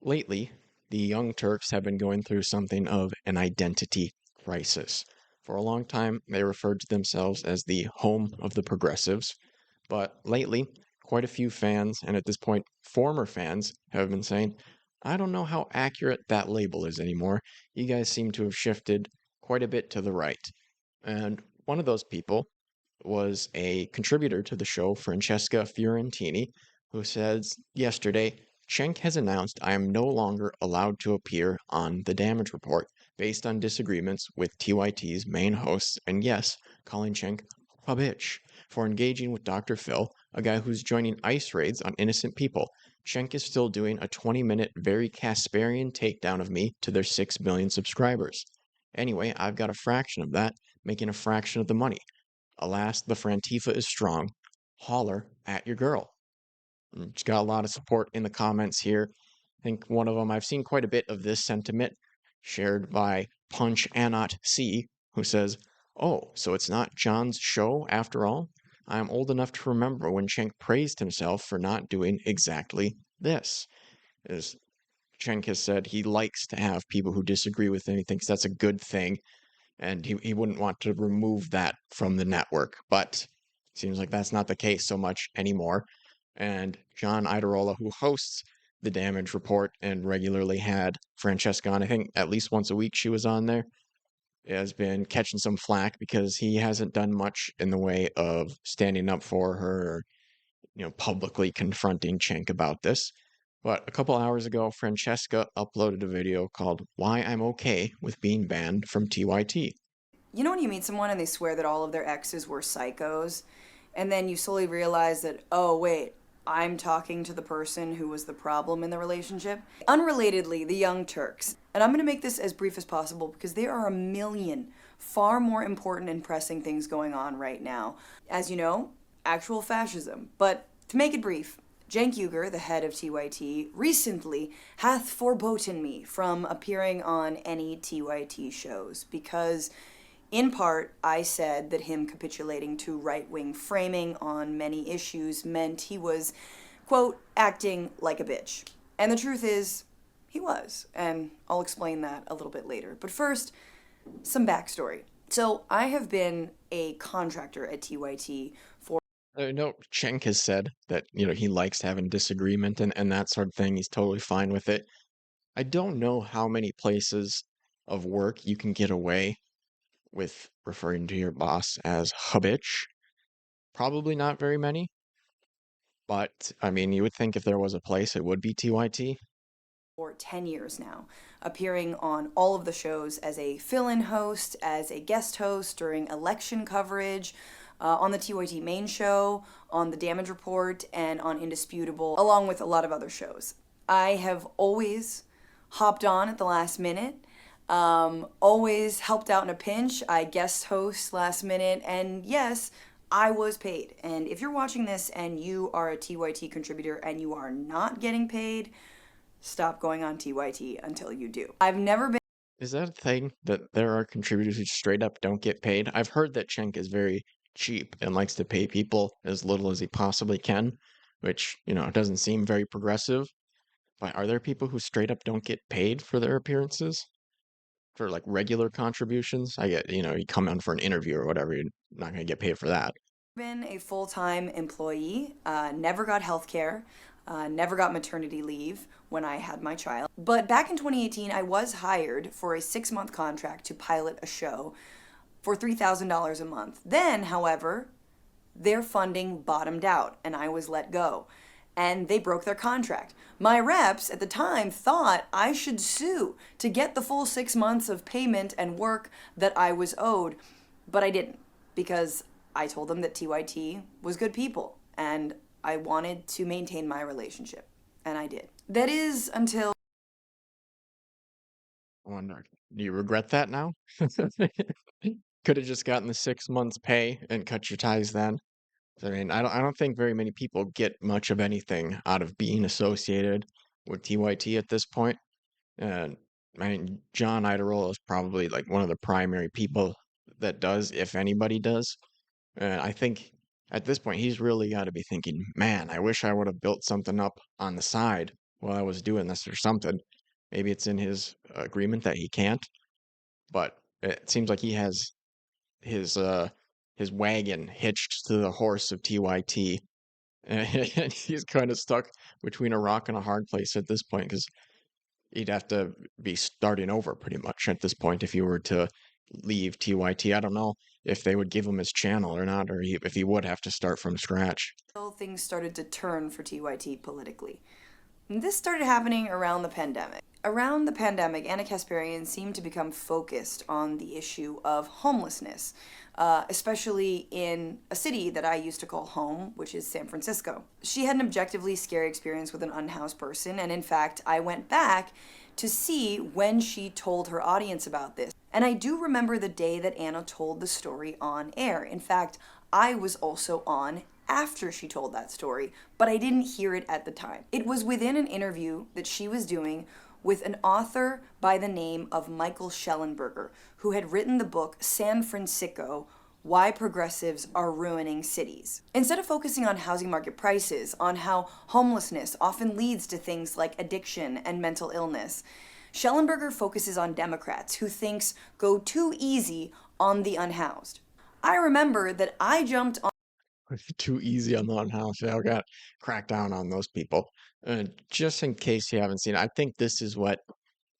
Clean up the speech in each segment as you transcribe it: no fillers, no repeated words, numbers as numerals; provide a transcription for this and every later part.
Lately, the Young Turks have been going through something of an identity crisis. For a long time, they referred to themselves as the home of the progressives, but lately, quite a few fans, and at this point, former fans, have been saying, I don't know how accurate that label is anymore. You guys seem to have shifted quite a bit to the right. And one of those people was a contributor to the show, Francesca Fiorentini, who says yesterday, Cenk has announced I am no longer allowed to appear on the damage report based on disagreements with TYT's main hosts, and yes, calling Cenk a bitch for engaging with Dr. Phil, a guy who's joining ICE raids on innocent people. Cenk is still doing a 20-minute, very Kasparian takedown of me to their 6 million subscribers. Anyway, I've got a fraction of that, making a fraction of the money. Alas, the Frantifa is strong. Holler at your girl. She's got a lot of support in the comments here. I think one of them, I've seen quite a bit of this sentiment shared by Punch Anot C, who says, Oh, so it's not John's show after all? I am old enough to remember when Cenk praised himself for not doing exactly this. As Cenk has said, he likes to have people who disagree with him. He thinks that's a good thing, and he wouldn't want to remove that from the network. But it seems like that's not the case so much anymore. And John Iadarola, who hosts the Damage Report and regularly had Francesca on, I think at least once a week she was on there, has been catching some flack because he hasn't done much in the way of standing up for her or, publicly confronting Cenk about this. But a couple hours ago, Francesca uploaded a video called Why I'm Okay with Being Banned from TYT. You know when you meet someone and they swear that all of their exes were psychos, and then you slowly realize that, oh, wait, I'm talking to the person who was the problem in the relationship? Unrelatedly, the Young Turks. And I'm going to make this as brief as possible because there are a million far more important and pressing things going on right now. As you know, actual fascism. But to make it brief, Cenk Uygur, the head of TYT, recently hath forboten me from appearing on any TYT shows because, in part, I said that him capitulating to right-wing framing on many issues meant he was, quote, acting like a bitch. And the truth is, he was, and I'll explain that a little bit later. But first, some backstory. So I have been a contractor at TYT for No, Cenk has said that, he likes having disagreement and that sort of thing. He's totally fine with it. I don't know how many places of work you can get away with referring to your boss as a bitch. Probably not very many, but I mean, you would think if there was a place, it would be TYT. 10 years now, appearing on all of the shows as a fill-in host, as a guest host during election coverage, on the TYT main show, on the Damage Report, and on Indisputable, along with a lot of other shows. I have always hopped on at the last minute, always helped out in a pinch. I guest host last minute, and yes, I was paid. And if you're watching this and you are a TYT contributor and you are not getting paid, stop going on TYT until you do. I've never been. Is that a thing that there are contributors who straight up don't get paid? I've heard that Cenk is very cheap and likes to pay people as little as he possibly can, which, doesn't seem very progressive. But are there people who straight up don't get paid for their appearances? For like regular contributions? I get, you come on for an interview or whatever, you're not going to get paid for that. Been a full-time employee, never got health care, never got maternity leave when I had my child. But back in 2018, I was hired for a 6-month contract to pilot a show for $3,000 a month. Then, however, their funding bottomed out and I was let go. And they broke their contract. My reps at the time thought I should sue to get the full 6 months of payment and work that I was owed, but I didn't because I told them that TYT was good people and I wanted to maintain my relationship, and I did. That is until. I wonder, do you regret that now? Could have just gotten the 6 months pay and cut your ties then. I mean, I don't think very many people get much of anything out of being associated with TYT at this point. And I mean, John Iadarola is probably like one of the primary people that does, if anybody does. And I think at this point, he's really got to be thinking, man, I wish I would have built something up on the side while I was doing this or something. Maybe it's in his agreement that he can't, but it seems like he has his uh his wagon hitched to the horse of TYT, and he's kind of stuck between a rock and a hard place at this point because he'd have to be starting over pretty much at this point if he were to leave TYT. I don't know if they would give him his channel or not, or if he would have to start from scratch. Things started to turn for TYT politically. And this started happening around the pandemic. Around the pandemic, Anna Kasparian seemed to become focused on the issue of homelessness, especially in a city that I used to call home, which is San Francisco. She had an objectively scary experience with an unhoused person, and in fact, I went back to see when she told her audience about this. And I do remember the day that Anna told the story on air. In fact, I was also on after she told that story, but I didn't hear it at the time. It was within an interview that she was doing with an author by the name of Michael Schellenberger, who had written the book San Francisco: Why Progressives Are Ruining Cities. Instead of focusing on housing market prices, on how homelessness often leads to things like addiction and mental illness, Schellenberger focuses on Democrats who thinks go too easy on the unhoused. I remember that I jumped on Too easy on the unhoused. Yeah, I got crack down on those people. Just in case you haven't seen it, I think this is what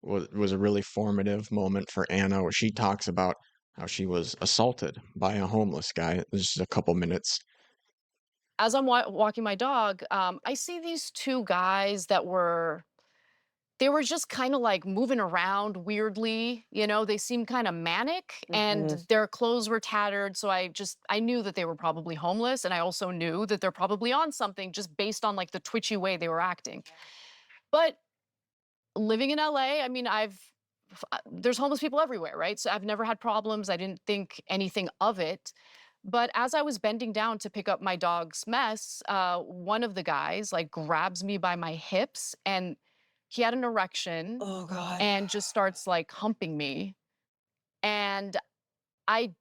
was a really formative moment for Anna, where she talks about how she was assaulted by a homeless guy. There's just a couple minutes. As I'm walking my dog, I see these two guys that they were just kind of like moving around weirdly. You know, they seemed kind of manic and their clothes were tattered. So I knew that they were probably homeless. And I also knew that they're probably on something just based on like the twitchy way they were acting. But living in LA, I mean, there's homeless people everywhere, right? So I've never had problems. I didn't think anything of it. But as I was bending down to pick up my dog's mess, one of the guys like grabs me by my hips and he had an erection. Oh, God. And just starts like humping me. And I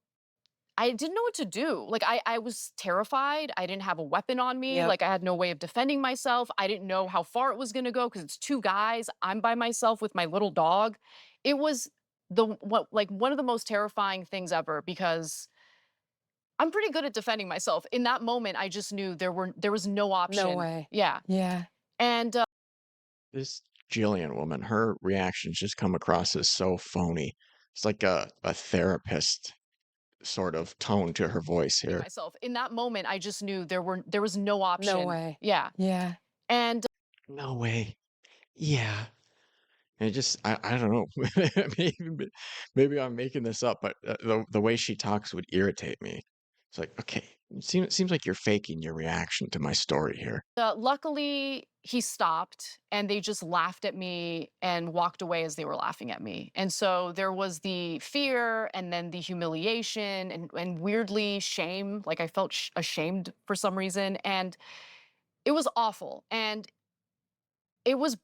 I didn't know what to do. Like I was terrified. I didn't have a weapon on me. Yep. Like I had no way of defending myself. I didn't know how far it was gonna go because it's two guys. I'm by myself with my little dog. It was one of the most terrifying things ever because I'm pretty good at defending myself. In that moment, I just knew there was no option. No way. Yeah. Yeah. And This Jillian woman, her reactions just come across as so phony. It's like a therapist sort of tone to her voice here. myself. In that moment, I just knew there was no option. No way. Yeah. Yeah. And No way. Yeah. And it just, I don't know. Maybe I'm making this up, but the way she talks would irritate me. It's like, okay, it seems like you're faking your reaction to my story here. luckily, he stopped and they just laughed at me and walked away as they were laughing at me. And so there was the fear and then the humiliation and weirdly shame. Like I felt ashamed for some reason. And it was awful. And it was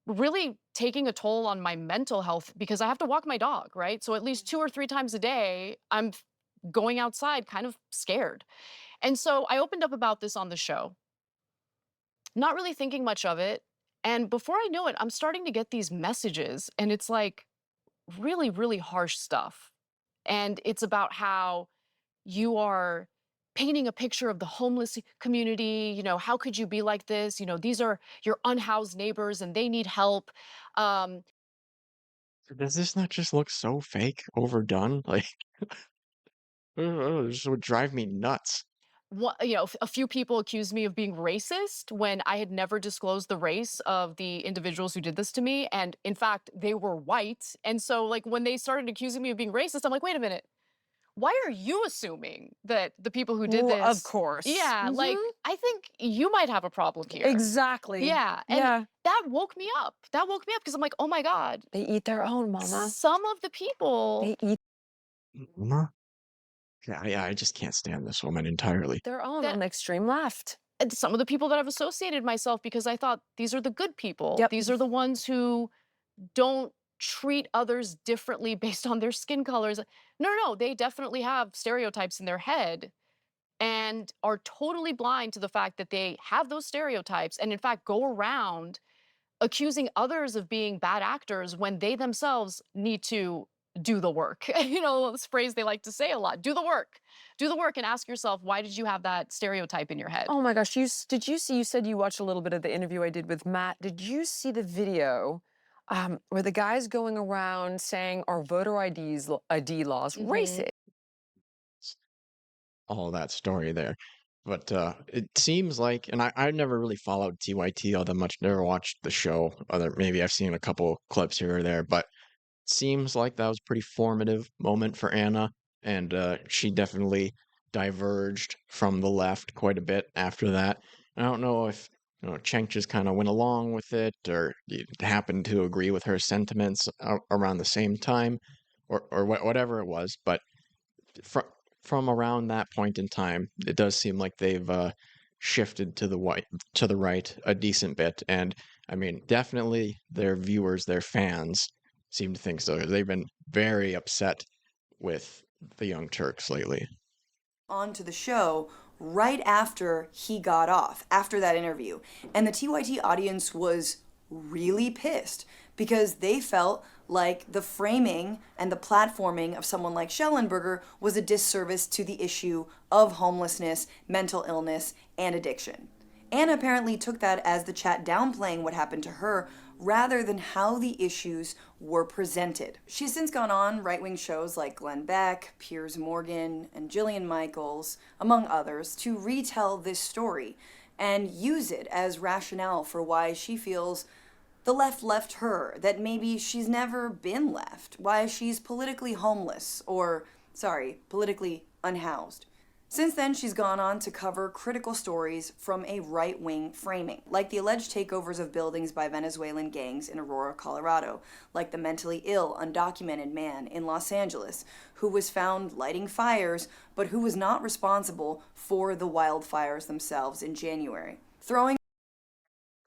really taking a toll on my mental health because I have to walk my dog, right? So at least 2 or 3 times a day, I'm going outside kind of scared. And so I opened up about this on the show, not really thinking much of it. And before I knew it, I'm starting to get these messages, and it's like really, really harsh stuff. And it's about how you are painting a picture of the homeless community. You know, how could you be like this? You know, these are your unhoused neighbors and they need help. Um, Does this not just look so fake, overdone? Like, this would drive me nuts. a few people accused me of being racist when I had never disclosed the race of the individuals who did this to me. And in fact, they were white. And so, like, when they started accusing me of being racist, I'm like, wait a minute. Why are you assuming that the people who did Well, this? of course. Yeah, like, I think you might have a problem here. Exactly. Yeah, and Yeah. that woke me up. That woke me up because I'm like, oh my God, They eat their own, mama. some of the people They eat Huh? Yeah, I just can't stand this woman entirely. their own that on the extreme left. and some of the people that I've associated myself because I thought these are the good people. Yep. These are the ones who don't treat others differently based on their skin colors. No, no, no, they definitely have stereotypes in their head and are totally blind to the fact that they have those stereotypes and in fact go around accusing others of being bad actors when they themselves need to do the work. You know, this phrase they like to say a lot, do the work. Do the work and ask yourself, why did you have that stereotype in your head? Oh my gosh, did you see, you said you watched a little bit of the interview I did with Matt. Did you see the video where the guy's going around saying our voter ID laws racist? All that story there. But it seems like, and I never really followed TYT all that much, never watched the show. Other maybe I've seen a couple clips here or there, but seems like that was a pretty formative moment for Anna, and she definitely diverged from the left quite a bit after that. I don't know if Cenk just kind of went along with it, or happened to agree with her sentiments around the same time, or whatever it was. But from around that point in time, it does seem like they've shifted to the right a decent bit, and I mean, definitely their viewers, their fans, seem to think so. They've been very upset with the Young Turks lately. Onto the show right after he got off, after that interview. And the TYT audience was really pissed because they felt like the framing and the platforming of someone like Schellenberger was a disservice to the issue of homelessness, mental illness, and addiction. Anna apparently took that as the chat downplaying what happened to her rather than how the issues were presented. She's since gone on right-wing shows like Glenn Beck, Piers Morgan, and Jillian Michaels, among others, to retell this story and use it as rationale for why she feels the left left her, that maybe she's never been left, why she's politically homeless, or, politically unhoused. Since then, she's gone on to cover critical stories from a right-wing framing, like the alleged takeovers of buildings by Venezuelan gangs in Aurora, Colorado, like the mentally ill, undocumented man in Los Angeles, who was found lighting fires, but who was not responsible for the wildfires themselves in January.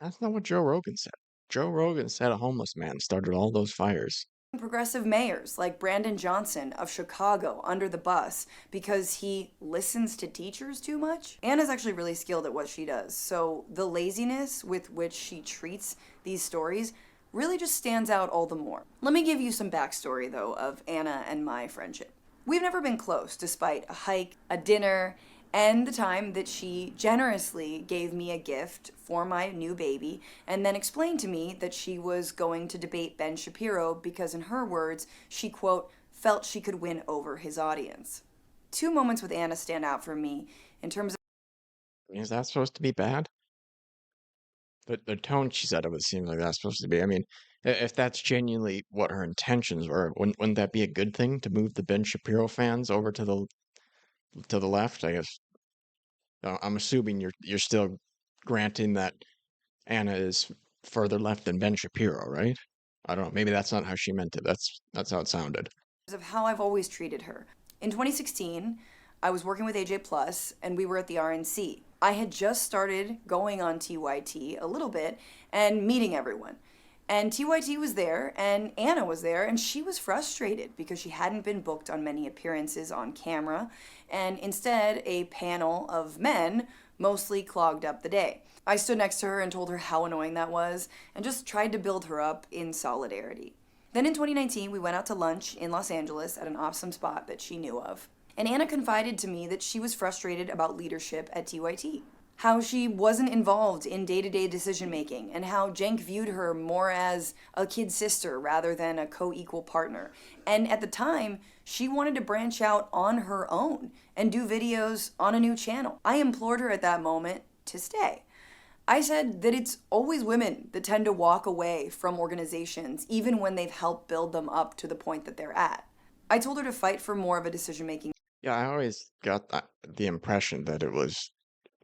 That's not what Joe Rogan said. Joe Rogan said a homeless man started all those fires. Progressive mayors like Brandon Johnson of Chicago under the bus because he listens to teachers too much. Anna's actually really skilled at what she does, so the laziness with which she treats these stories really just stands out all the more. Let me give you some backstory, though, of Anna and my friendship. We've never been close, despite a hike, a dinner, and the time that she generously gave me a gift for my new baby, and then explained to me that she was going to debate Ben Shapiro because, in her words, she, quote, felt she could win over his audience. Two moments with Anna stand out for me in terms of Is that supposed to be bad? The tone she said it was seems like that's supposed to be. I mean, if that's genuinely what her intentions were, wouldn't that be a good thing to move the Ben Shapiro fans over to the left? I guess I'm assuming you're still granting that Anna is further left than Ben Shapiro, right? I don't know. Maybe that's not how she meant it. That's how it sounded. of how I've always treated her. In 2016, I was working with AJ Plus, and we were at the RNC. I had just started going on TYT a little bit and meeting everyone. And TYT was there, and Anna was there, and she was frustrated because she hadn't been booked on many appearances on camera, and instead, a panel of men mostly clogged up the day. I stood next to her and told her how annoying that was, and just tried to build her up in solidarity. Then in 2019, we went out to lunch in Los Angeles at an awesome spot that she knew of. And Anna confided to me that she was frustrated about leadership at TYT. How she wasn't involved in day-to-day decision-making, and how Cenk viewed her more as a kid sister rather than a co-equal partner. And at the time, she wanted to branch out on her own and do videos on a new channel. I implored her at that moment to stay. I said that it's always women that tend to walk away from organizations, even when they've helped build them up to the point that they're at. I told her to fight for more of a decision-making Yeah, I always got the impression that it was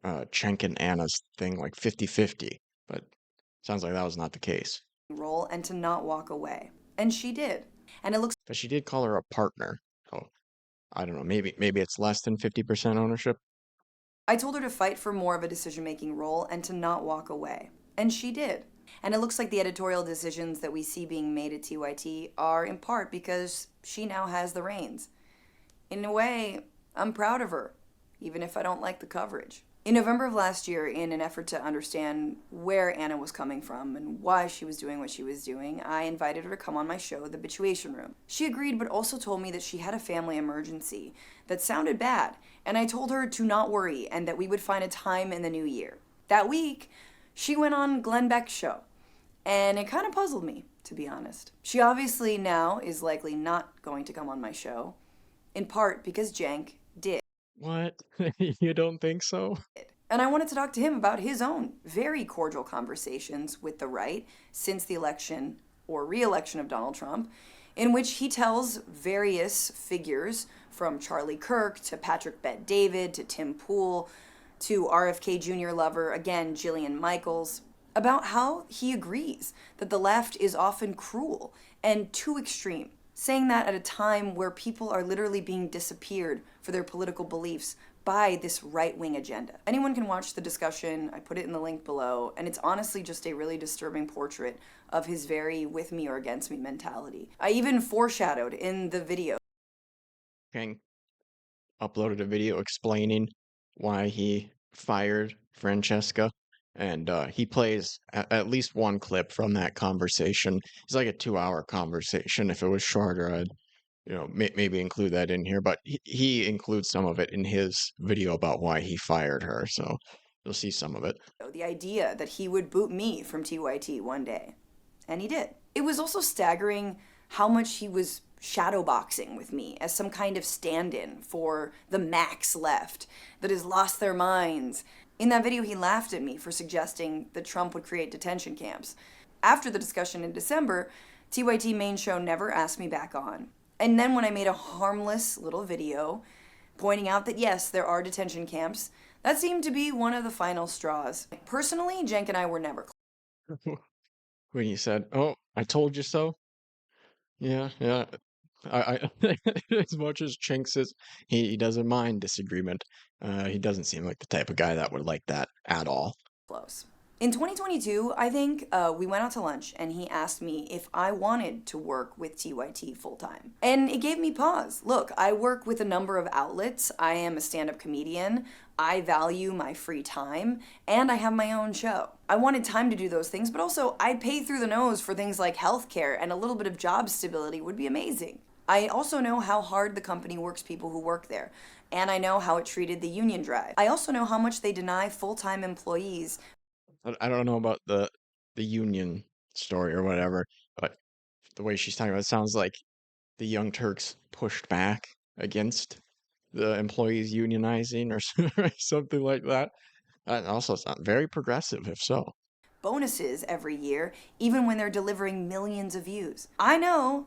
Cenk and Anna's thing, like 50-50, but sounds like that was not the case. role and to not walk away. And she did. And it looks But she did call her a partner, so I don't know. Maybe it's less than 50% ownership. I told her to fight for more of a decision-making role and to not walk away. And she did. And it looks like the editorial decisions that we see being made at TYT are in part because she now has the reins. In a way, I'm proud of her, even if I don't like the coverage. In November of last year, in an effort to understand where Anna was coming from and why she was doing what she was doing, I invited her to come on my show, The Bitchuation Room. She agreed, but also told me that she had a family emergency that sounded bad, and I told her to not worry and that we would find a time in the new year. That week, she went on Glenn Beck's show, and it kind of puzzled me, to be honest. She obviously now is likely not going to come on my show, in part because Cenk did. What? You don't think so? And I wanted to talk to him about his own very cordial conversations with the right since the election or re-election of Donald Trump, in which he tells various figures, from Charlie Kirk to Patrick Bet-David to Tim Pool to RFK Jr. lover, again, Jillian Michaels, about how he agrees that the left is often cruel and too extreme, saying that at a time where people are literally being disappeared for their political beliefs by this right-wing agenda. Anyone can watch the discussion. I put it in the link below, and it's honestly just a really disturbing portrait of his very with me or against me mentality. I even foreshadowed in the video. Cenk uploaded a video explaining why he fired Francesca, and he plays at least one clip from that conversation. It's like a 2-hour conversation. If it was shorter, I'd maybe include that in here, but he includes some of it in his video about why he fired her, so you'll see some of it. The idea that he would boot me from TYT one day. And he did. It was also staggering how much he was shadowboxing with me as some kind of stand-in for the max left that has lost their minds. In that video, he laughed at me for suggesting that Trump would create detention camps. After the discussion in December, TYT main show never asked me back on. And then when I made a harmless little video pointing out that yes, there are detention camps, that seemed to be one of the final straws. Personally, Cenk and I were never close. When he said, "Oh, I told you so." Yeah, yeah. I as much as Cenk says he doesn't mind disagreement, he doesn't seem like the type of guy that would like that at all. Close. In 2022, I think, we went out to lunch and he asked me if I wanted to work with TYT full-time. And it gave me pause. Look, I work with a number of outlets. I am a stand-up comedian. I value my free time, and I have my own show. I wanted time to do those things, but also I pay through the nose for things like healthcare, and a little bit of job stability would be amazing. I also know how hard the company works people who work there, and I know how it treated the union drive. I also know how much they deny full-time employees. I don't know about the union story or whatever, but the way she's talking about it sounds like the Young Turks pushed back against the employees unionizing or something like that. That also sounds very progressive, if so. Bonuses every year, even when they're delivering millions of views. I know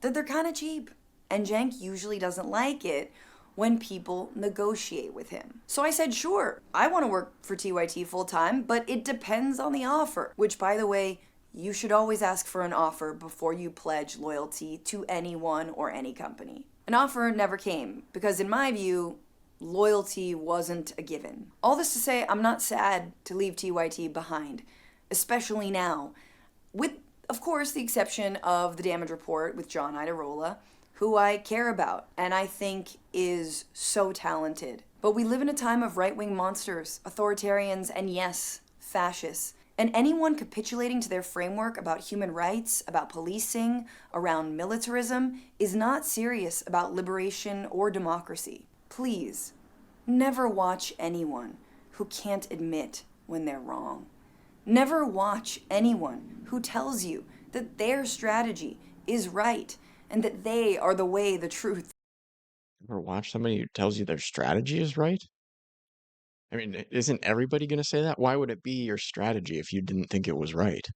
that they're kind of cheap, and Cenk usually doesn't like it when people negotiate with him. So I said, sure, I want to work for TYT full-time, but it depends on the offer, which, by the way, you should always ask for an offer before you pledge loyalty to anyone or any company. An offer never came, because in my view, loyalty wasn't a given. All this to say, I'm not sad to leave TYT behind, especially now, with, of course, the exception of the damage report with John Iadarola, who I care about and I think is so talented. But we live in a time of right-wing monsters, authoritarians, and yes, fascists. And anyone capitulating to their framework about human rights, about policing, around militarism, is not serious about liberation or democracy. Please, never watch anyone who can't admit when they're wrong. Never watch anyone who tells you that their strategy is right and that they are the way, the truth. Ever watch somebody who tells you their strategy is right? I mean, isn't everybody going to say that? Why would it be your strategy if you didn't think it was right?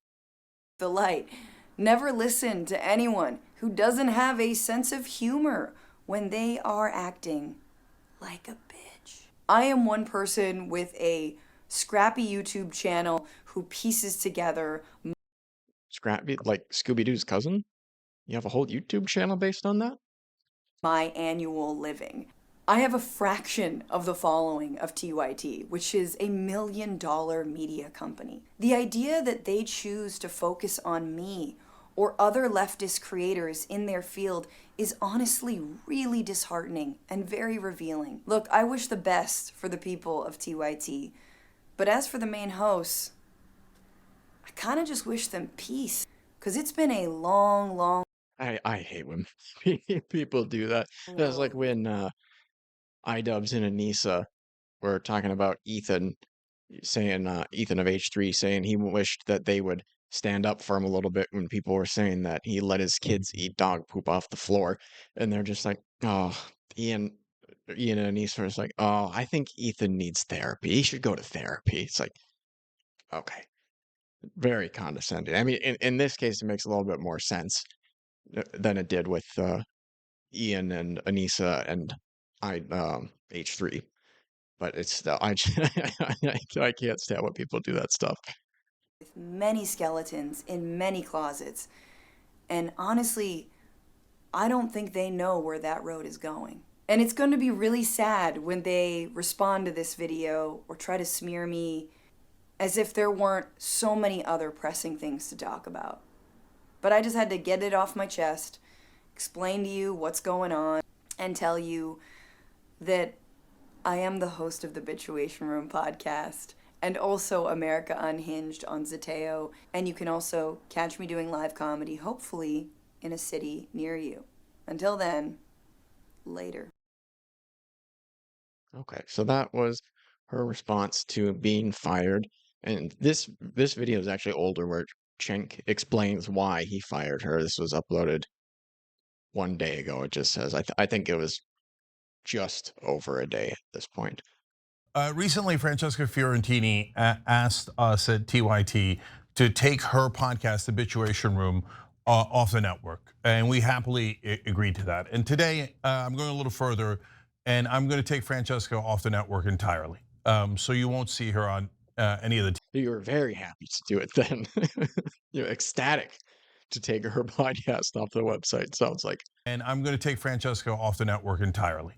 The light. Never listen to anyone who doesn't have a sense of humor when they are acting like a bitch. I am one person with a scrappy YouTube channel who pieces together Scrappy, like Scooby-Doo's cousin? You have a whole YouTube channel based on that? my annual living. I have a fraction of the following of TYT, which is a $1 million media company. The idea that they choose to focus on me or other leftist creators in their field is honestly really disheartening and very revealing. Look, I wish the best for the people of TYT, but as for the main hosts, I kind of just wish them peace, because it's been a long I hate when people do that. That's like road. when iDubbbz and Anissa were talking about Ethan, saying Ethan of H3 saying he wished that they would stand up for him a little bit when people were saying that he let his kids eat dog poop off the floor, and they're just like, oh, Ian, Ian and Anissa was like, oh, I think Ethan needs therapy. He should go to therapy. It's like, okay, very condescending. I mean, in this case, it makes a little bit more sense than it did with Ian and Anissa and H3. But it's still, I can't stand when people do that stuff. With many skeletons in many closets. And honestly, I don't think they know where that road is going. And it's going to be really sad when they respond to this video or try to smear me as if there weren't so many other pressing things to talk about. But I just had to get it off my chest, explain to you what's going on, and tell you that I am the host of the Bitchuation Room podcast and also America Unhinged on Zateo. And you can also catch me doing live comedy, hopefully in a city near you. Until then, later. Okay, so that was her response to being fired. And this video is actually older, where Cenk explains why he fired her. This was uploaded 1 day ago. It just says, I think it was just over a day at this point. Recently, Francesca Fiorentini asked us at TYT to take her podcast, The Bitchuation Room, off the network, and we happily agreed to that. And today, I'm going a little further, and I'm going to take Francesca off the network entirely. So you won't see her on any of the. You were very happy to do it then. You're ecstatic to take her podcast off the website, sounds like. And I'm going to take Francesca off the network entirely.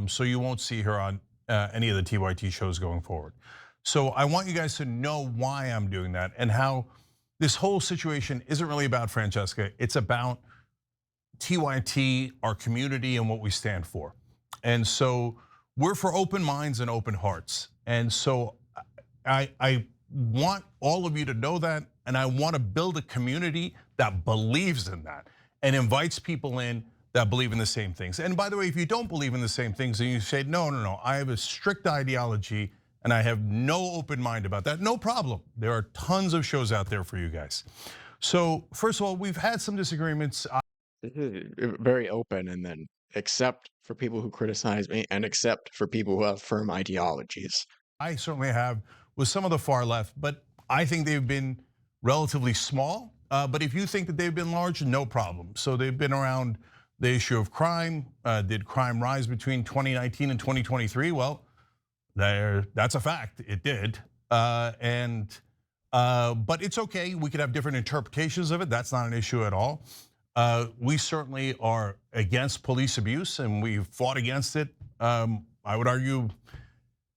So you won't see her on any of the TYT shows going forward. So I want you guys to know why I'm doing that and how this whole situation isn't really about Francesca. It's about TYT, our community, and what we stand for. And so we're for open minds and open hearts. And so I want all of you to know that, and I want to build a community that believes in that and invites people in that believe in the same things. And by the way, if you don't believe in the same things and you say, no, I have a strict ideology and I have no open mind about that, no problem. There are tons of shows out there for you guys. So first of all, we've had some disagreements. Very open, and then except for people who criticize me and except for people who have firm ideologies. I certainly have with some of the far left, but I think they've been relatively small. But if you think that they've been large, no problem. So they've been around the issue of crime. Did crime rise between 2019 and 2023? Well, that's a fact, it did. But it's okay, we could have different interpretations of it, that's not an issue at all. We certainly are against police abuse and we've fought against it. I would argue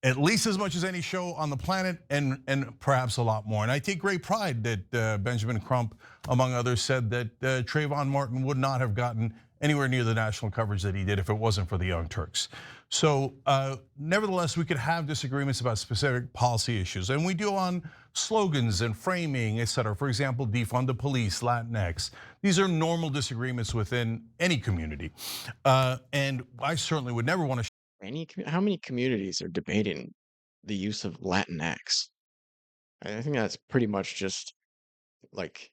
at least as much as any show on the planet, and perhaps a lot more. And I take great pride that Benjamin Crump, among others, said that Trayvon Martin would not have gotten anywhere near the national coverage that he did if it wasn't for the Young Turks. So nevertheless, we could have disagreements about specific policy issues, and we do on slogans and framing, et cetera. For example, defund the police, Latinx. These are normal disagreements within any community. And I certainly would never want to. How many communities are debating the use of Latinx? I think that's pretty much just like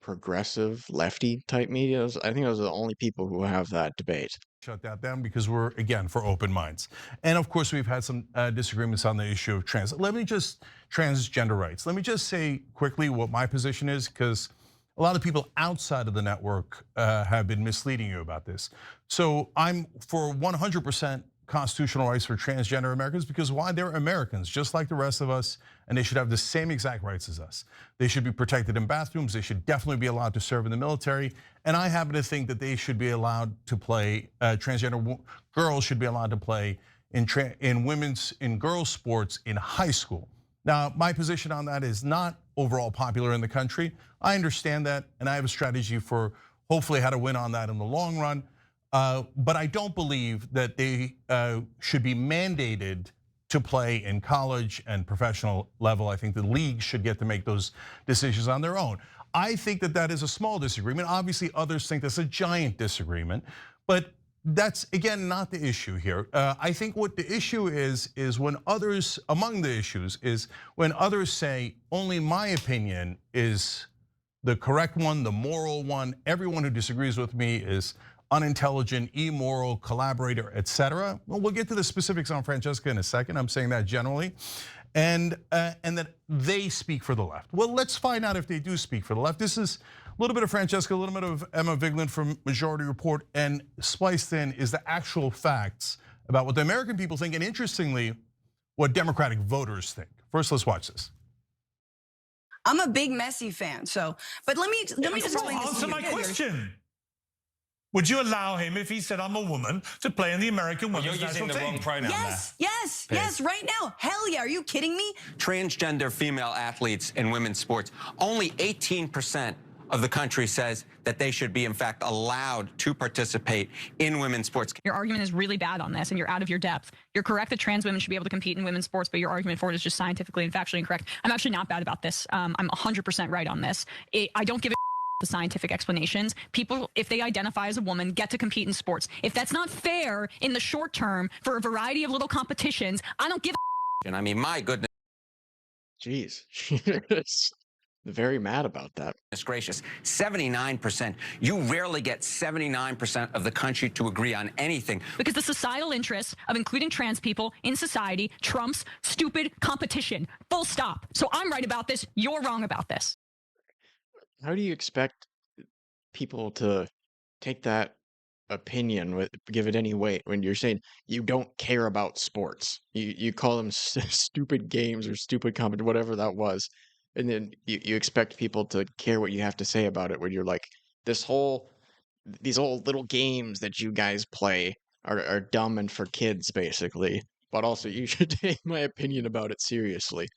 progressive lefty type media. I think those are the only people who have that debate. Shut that down because we're, again, for open minds. And of course, we've had some disagreements on the issue of transgender rights. Let me just say quickly what my position is, because a lot of people outside of the network have been misleading you about this. So I'm for 100% constitutional rights for transgender Americans, because why? They're Americans, just like the rest of us, and they should have the same exact rights as us. They should be protected in bathrooms, they should definitely be allowed to serve in the military, and I happen to think that they should be allowed to play, transgender girls should be allowed to play in girls sports in high school. Now, my position on that is not overall popular in the country. I understand that, and I have a strategy for hopefully how to win on that in the long run. But I don't believe that they should be mandated to play in college and professional level. I think the league should get to make those decisions on their own. I think that that is a small disagreement. Obviously, others think that's a giant disagreement, but that's, again, not the issue here. I think what the issue is when others, among the issues, is when others say, only my opinion is the correct one, the moral one. Everyone who disagrees with me is unintelligent, immoral, collaborator, etc. Well, we'll get to the specifics on Francesca in a second. I'm saying that generally. And that they speak for the left. Well, let's find out if they do speak for the left. This is a little bit of Francesca, a little bit of Emma Vigeland from Majority Report, and spliced in is the actual facts about what the American people think, and interestingly, what Democratic voters think. First, let's watch this. I'm a big Messi fan, so, but let me just explain this. Answer my question. Would you allow him, if he said, I'm a woman, to play in the American women's national team? You're using the wrong pronoun Yes, right now. Hell yeah, are you kidding me? Transgender female athletes in women's sports, only 18% of the country says that they should be, in fact, allowed to participate in women's sports. Your argument is really bad on this, and you're out of your depth. You're correct that trans women should be able to compete in women's sports, but your argument for it is just scientifically and factually incorrect. I'm actually not bad about this. I'm 100% right on this. I don't give a the scientific explanations. People, if they identify as a woman, get to compete in sports. If that's not fair in the short term for a variety of little competitions, I don't give a And I mean, my goodness Jeez, she's very mad about that. gracious, 79%. You rarely get 79% of the country to agree on anything. because the societal interest of including trans people in society trumps stupid competition. Full stop. So I'm right about this. You're wrong about this. How do you expect people to take that opinion, give it any weight when you're saying you don't care about sports? You call them stupid games or stupid competition, whatever that was, and then you expect people to care what you have to say about it. When you're like, these whole little games that you guys play are dumb and for kids, basically. But also, you should take my opinion about it seriously.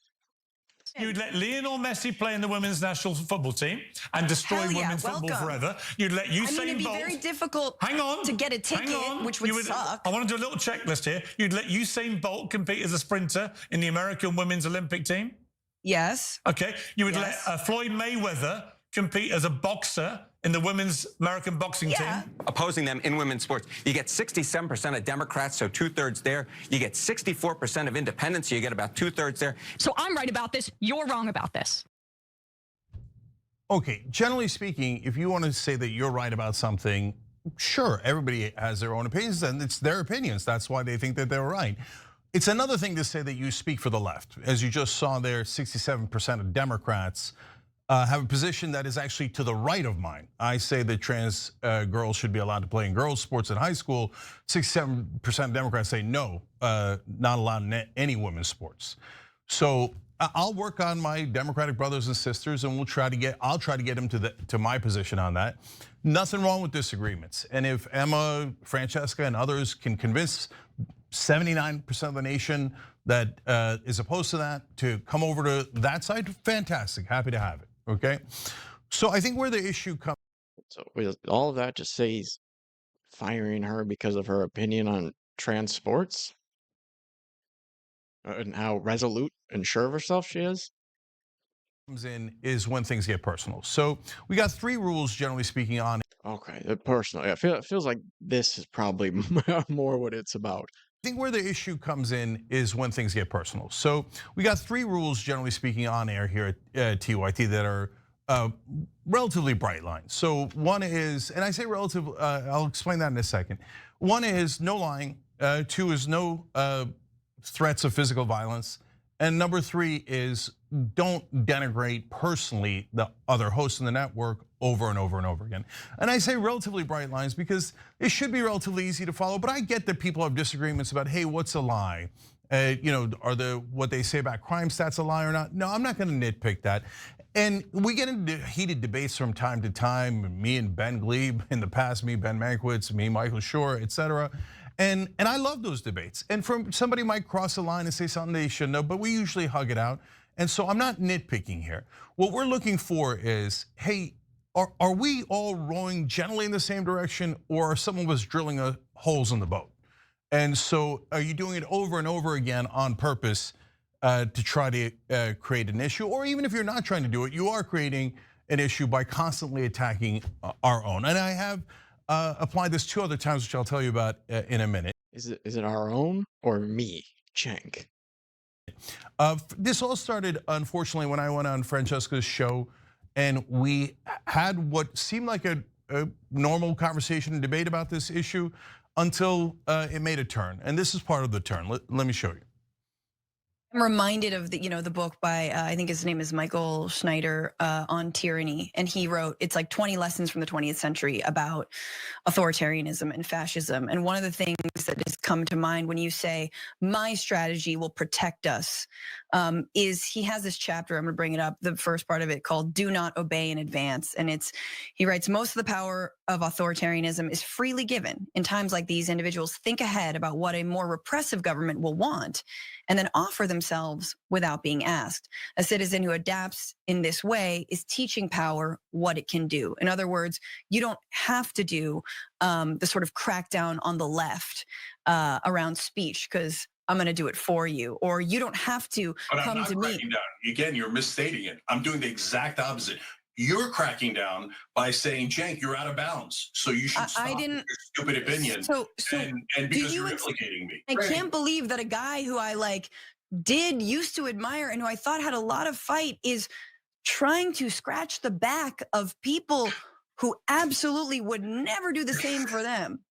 You'd let Lionel Messi play in the women's national football team and destroy Hell yeah, women's football welcome. forever. You'd let Usain I mean, it'd be Bolt. very difficult Hang on, to get a ticket, which would suck. I want to do a little checklist here. You'd let Usain Bolt compete as a sprinter in the American women's Olympic team? Yes. Okay. You would Yes. let Floyd Mayweather compete as a boxer in the women's American boxing Yeah. team? Opposing them in women's sports. You get 67% of Democrats, so 2/3 there. You get 64% of independents, so you get about 2/3 there. So I'm right about this. You're wrong about this. Okay, generally speaking, if you want to say that you're right about something, sure, everybody has their own opinions, and it's their opinions. That's why they think that they're right. It's another thing to say that you speak for the left. As you just saw there, 67% of Democrats have a position that is actually to the right of mine. I say that trans girls should be allowed to play in girls' sports in high school. 67% of Democrats say no, not allowed in any women's sports. So I'll work on my Democratic brothers and sisters, and I'll try to get them to my position on that. Nothing wrong with disagreements. And if Emma, Francesca, and others can convince 79% of the nation that is opposed to that to come over to that side, fantastic, happy to have it. Okay, so I think where the issue comes. So with all of that, just say he's firing her because of her opinion on trans sports and how resolute and sure of herself she is. Comes in is when things get personal. So we got 3 rules, generally speaking, on. Okay, personal. Yeah, it feels like this is probably more what it's about. I think where the issue comes in is when things get personal. So we got 3 rules, generally speaking, on air here at TYT that are relatively bright lines. So one is, and I say relative, I'll explain that in a second. One is no lying. 2 is no threats of physical violence. And number 3 is don't denigrate personally the other hosts in the network over and over and over again. And I say relatively bright lines because it should be relatively easy to follow, but I get that people have disagreements about, hey, what's a lie? Are what they say about crime stats a lie or not? No, I'm not gonna nitpick that. And we get into heated debates from time to time, me and Ben Glebe in the past, me, Ben Mankiewicz, me, Michael Schur, et cetera. And I love those debates. And from somebody might cross the line and say something they shouldn't know, but we usually hug it out. And so I'm not nitpicking here. What we're looking for is, hey, are we all rowing generally in the same direction, or are some of us drilling holes in the boat? And so are you doing it over and over again on purpose to try to create an issue? Or even if you're not trying to do it, you are creating an issue by constantly attacking our own. And I have applied this 2 other times, which I'll tell you about in a minute. Is it our own or me, Cenk? This all started, unfortunately, when I went on Francesca's show and we had what seemed like a normal conversation and debate about this issue until it made a turn. And this is part of the turn. Let me show you. I'm reminded of the book by I think his name is Michael Schneider on tyranny, and he wrote it's like 20 lessons from the 20th century about authoritarianism and fascism. And one of the things that has come to mind when you say my strategy will protect us is he has this chapter. I'm going to bring it up. The first part of it called "Do Not Obey in Advance," and he writes most of the power of authoritarianism is freely given. In times like these, individuals think ahead about what a more repressive government will want, and then offer themselves without being asked. A citizen who adapts in this way is teaching power what it can do. In other words, you don't have to do the sort of crackdown on the left around speech because I'm going to do it for you, or you don't have to but come I'm not to me. Cracking down. Again, you're misstating it. I'm doing the exact opposite. You're cracking down by saying, Cenk, you're out of bounds, so you should stop with your stupid opinion. So and because you're implicating me. I can't believe that a guy who I used to admire and who I thought had a lot of fight is trying to scratch the back of people who absolutely would never do the same for them.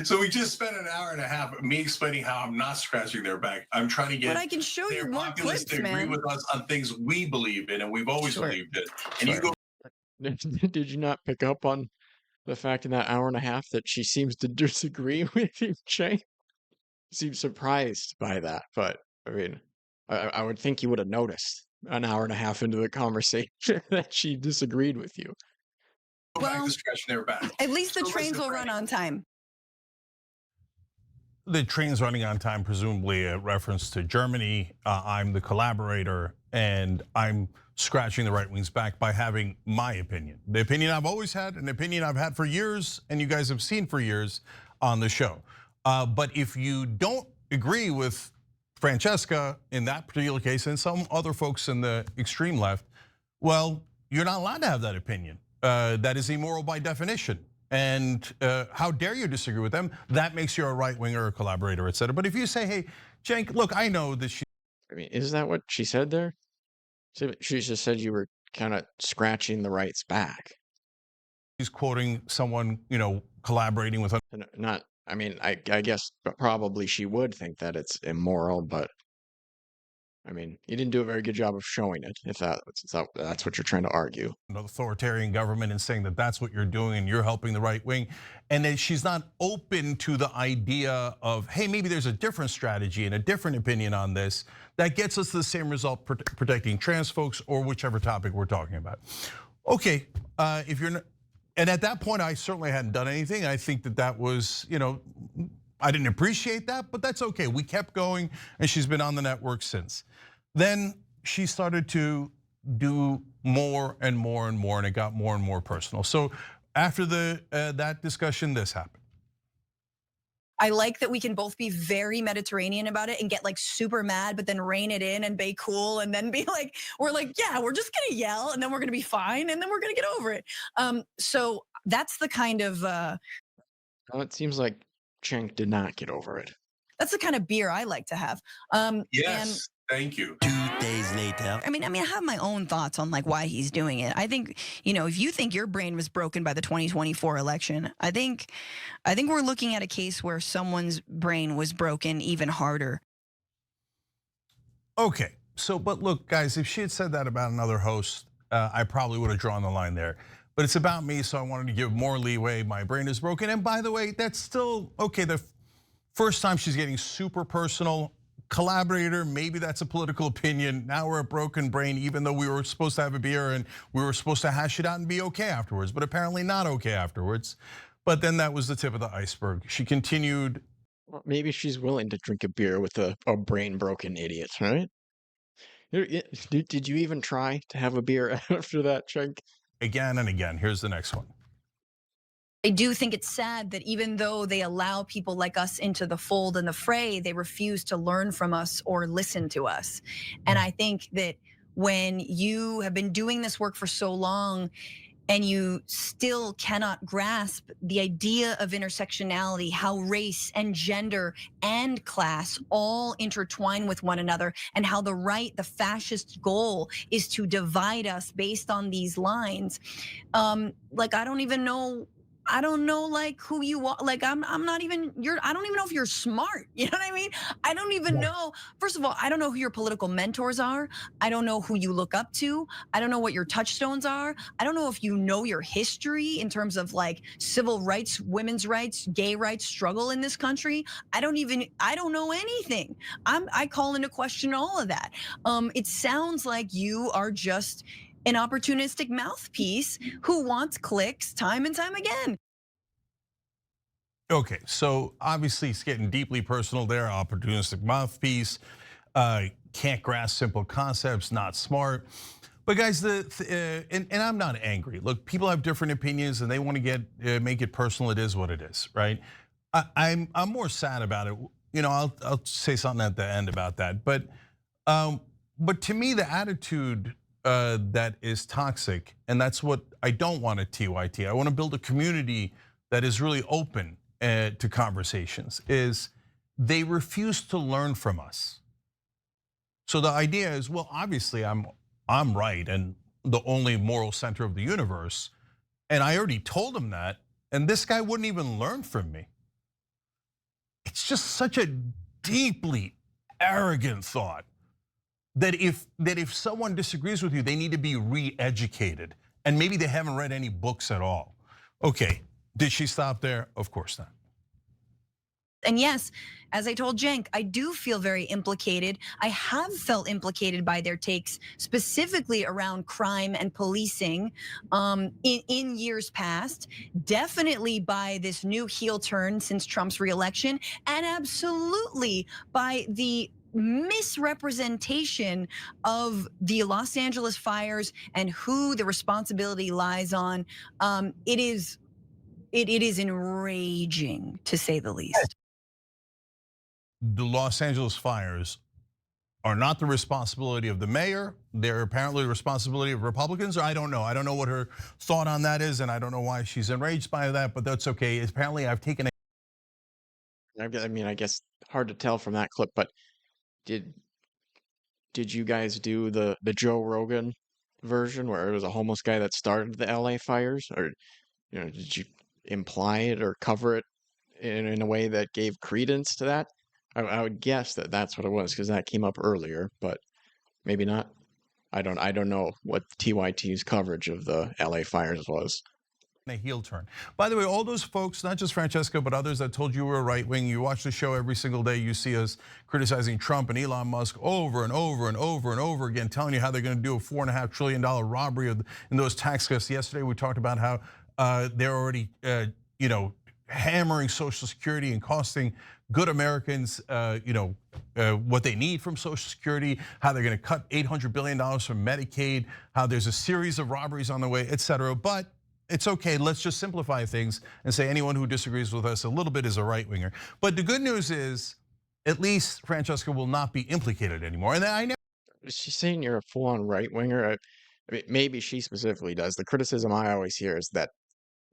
So we just spent an hour and a half me explaining how I'm not scratching their back. I'm trying to get but I can show you more populace clips, to agree man. with us on things we believe in, and we've always believed in. And you go. Did you not pick up on the fact in that hour and a half that she seems to disagree with you, Cenk? Seems surprised by that, but I mean, I would think you would have noticed an hour and a half into the conversation that she disagreed with you. Go back to scratching their back. At least the trains will run on time. The train's running on time, presumably a reference to Germany. I'm the collaborator, and I'm scratching the right wing's back by having my opinion. The opinion I've always had, an opinion I've had for years, and you guys have seen for years on the show. But if you don't agree with Francesca in that particular case, and some other folks in the extreme left, well, you're not allowed to have that opinion. That is immoral by definition. And how dare you disagree with them? That makes you a right winger, a collaborator, et cetera. But if you say, hey, Cenk, look, I know that she. I mean, is that what she said there? She just said you were kind of scratching the right's back. She's quoting someone, collaborating with. Not. I mean, I guess probably she would think that it's immoral, but I mean, you didn't do a very good job of showing it, if that's what you're trying to argue. An authoritarian government and saying that that's what you're doing and you're helping the right wing. And then she's not open to the idea of, hey, maybe there's a different strategy and a different opinion on this that gets us the same result, protecting trans folks or whichever topic we're talking about. Okay, if you're not, and at that point, I certainly hadn't done anything. I think that was, I didn't appreciate that, but that's okay. We kept going, and she's been on the network since. Then she started to do more and more and more, and it got more and more personal. So after that discussion, this happened. I like that we can both be very Mediterranean about it and get super mad, but then rein it in and be cool and then be we're yeah, we're just gonna yell and then we're gonna be fine and then we're gonna get over it. So that's the kind of. Well, it seems like Cenk did not get over it. That's the kind of beer I like to have. Yes, thank you. 2 days later. I mean, I have my own thoughts on why he's doing it. I think, if you think your brain was broken by the 2024 election, I think we're looking at a case where someone's brain was broken even harder. Okay, but look, guys, if she had said that about another host, I probably would have drawn the line there. But it's about me, so I wanted to give more leeway. My brain is broken, and by the way, that's still okay. The first time she's getting super personal. Collaborator, maybe that's a political opinion. Now we're a broken brain, even though we were supposed to have a beer and we were supposed to hash it out and be okay afterwards, but apparently not okay afterwards. But then that was the tip of the iceberg. She continued. Well, maybe she's willing to drink a beer with a brain broken idiot, right? Did you even try to have a beer after that, Cenk? Again and again. Here's the next one. I do think it's sad that even though they allow people like us into the fold and the fray, they refuse to learn from us or listen to us. And I think that when you have been doing this work for so long and you still cannot grasp the idea of intersectionality, how race and gender and class all intertwine with one another, and how the right, the fascist goal is to divide us based on these lines. Like, I don't know like who you are. Like, I'm not even, I don't even know if you're smart. You know what I mean? I don't even know. First of all, I don't know who your political mentors are. I don't know who you look up to. I don't know what your touchstones are. I don't know if you know your history in terms of like civil rights, women's rights, gay rights struggle in this country. I don't know anything. I call into question all of that. It sounds like you are just an opportunistic mouthpiece who wants clicks time and time again. Okay, so obviously it's getting deeply personal there. Opportunistic mouthpiece, can't grasp simple concepts, not smart. But guys, and I'm not angry. Look, people have different opinions and they want to make it personal. It is what it is, right? I'm more sad about it. You know, I'll say something at the end about that. But to me, the attitude that is toxic, and that's what I don't want at TYT. I want to build a community that is really open to conversations, is they refuse to learn from us. So the idea is, well, obviously I'm right and the only moral center of the universe, and I already told him that, and this guy wouldn't even learn from me. It's just such a deeply arrogant thought that if someone disagrees with you, they need to be re-educated, and maybe they haven't read any books at all. Okay, did she stop there? Of course not. And yes, as I told Cenk, I do feel very implicated. I have felt implicated by their takes, specifically around crime and policing in years past, definitely by this new heel turn since Trump's reelection, and absolutely by the misrepresentation of the Los Angeles fires and who the responsibility lies on. It is enraging, to say the least. The Los Angeles fires are not the responsibility of the mayor. They're apparently the responsibility of Republicans, or I don't know. I don't know what her thought on that is, and I don't know why she's enraged by that, but that's okay. Apparently I've taken I mean, I guess hard to tell from that clip, but did you guys do the Joe Rogan version where it was a homeless guy that started the LA fires, or did you imply it or cover it in a way that gave credence to that? I would guess that that's what it was, because that came up earlier, but maybe not. I don't know what TYT's coverage of the LA fires was. A heel turn. By the way, all those folks, not just Francesca, but others that told you we're right wing, you watch the show every single day, you see us criticizing Trump and Elon Musk over and over and over and over again, telling you how they're going to do a $4.5 trillion robbery in those tax cuts. Yesterday we talked about how they're already hammering Social Security and costing good Americans what they need from Social Security, how they're going to cut $800 billion from Medicaid, how there's a series of robberies on the way, et cetera. But it's okay, let's just simplify things and say anyone who disagrees with us a little bit is a right winger. But the good news is, at least Francesca will not be implicated anymore. And I never. Is she saying you're a full-on right winger? I mean, maybe she specifically does. The criticism I always hear is that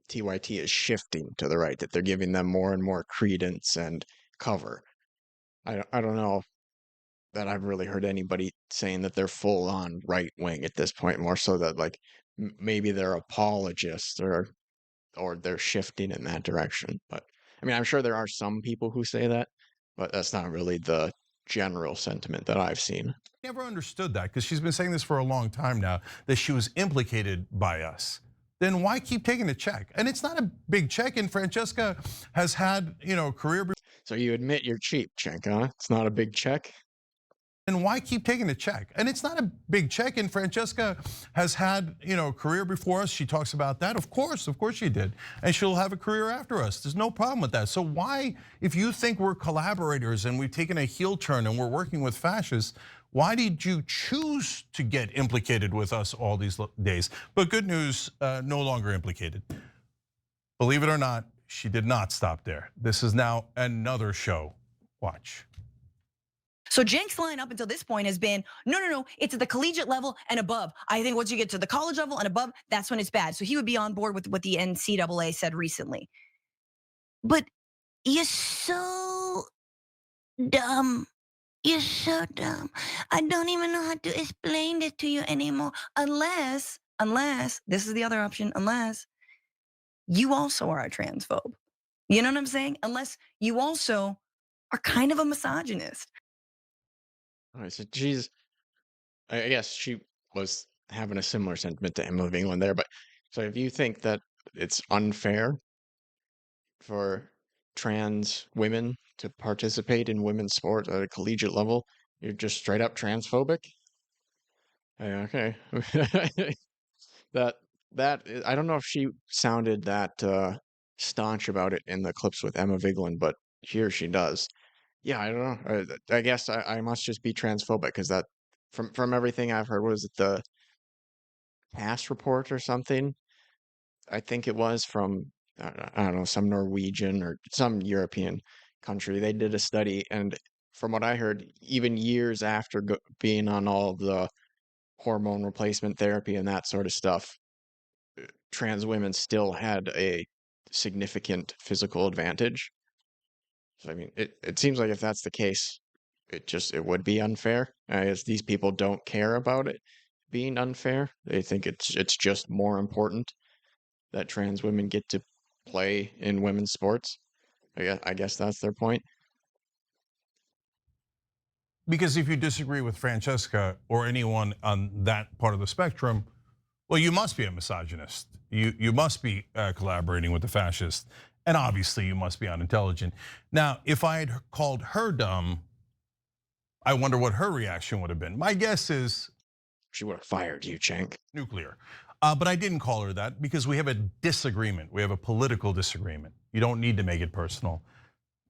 TYT is shifting to the right, that they're giving them more and more credence and cover. I don't know that I've really heard anybody saying that they're full on right wing at this point, more so that like maybe they're apologists or they're shifting in that direction. But I mean, I'm sure there are some people who say that, but that's not really the general sentiment that I've seen. Never understood that, because she's been saying this for a long time now, that she was implicated by us. Then why keep taking the check? And it's not a big check, and Francesca has had, career. So you admit you're cheap, Cenk, huh? It's not a big check? And why keep taking the check? And it's not a big check, and Francesca has had, career before us. She talks about that. Of course she did. And she'll have a career after us. There's no problem with that. So why, if you think we're collaborators and we've taken a heel turn and we're working with fascists, Why did you choose to get implicated with us all these days? But good news, no longer implicated. Believe it or not, she did not stop there. This is now another show. Watch. So Cenk's line up until this point has been, no, it's at the collegiate level and above. I think once you get to the college level and above, that's when it's bad. So he would be on board with what the NCAA said recently. But you're so dumb. You're so dumb. I don't even know how to explain it to you anymore. Unless, this is the other option, unless you also are a transphobe. You know what I'm saying? Unless you also are kind of a misogynist. All right, so geez, I guess she was having a similar sentiment to Emma of England there, but so if you think that it's unfair for trans women to participate in women's sport at a collegiate level, you're just straight up transphobic? Okay. I don't know if she sounded that staunch about it in the clips with Emma Vigeland, but here she does. Yeah, I don't know. I guess I must just be transphobic because that from everything I've heard, was it the past report or something? I think it was from I don't know, some Norwegian or some European country. They did a study, and from what I heard, even years after being on all the hormone replacement therapy and that sort of stuff, trans women still had a significant physical advantage. So I mean, it seems like if that's the case, it would be unfair. As these people don't care about it being unfair. They think it's just more important that trans women get to play in women's sports. I guess that's their point. Because if you disagree with Francesca or anyone on that part of the spectrum, well, you must be a misogynist. You must be collaborating with the fascists. And obviously you must be unintelligent. Now, if I had called her dumb, I wonder what her reaction would have been. My guess is she would have fired you, Cenk. Nuclear. But I didn't call her that because we have a disagreement. We have a political disagreement. You don't need to make it personal.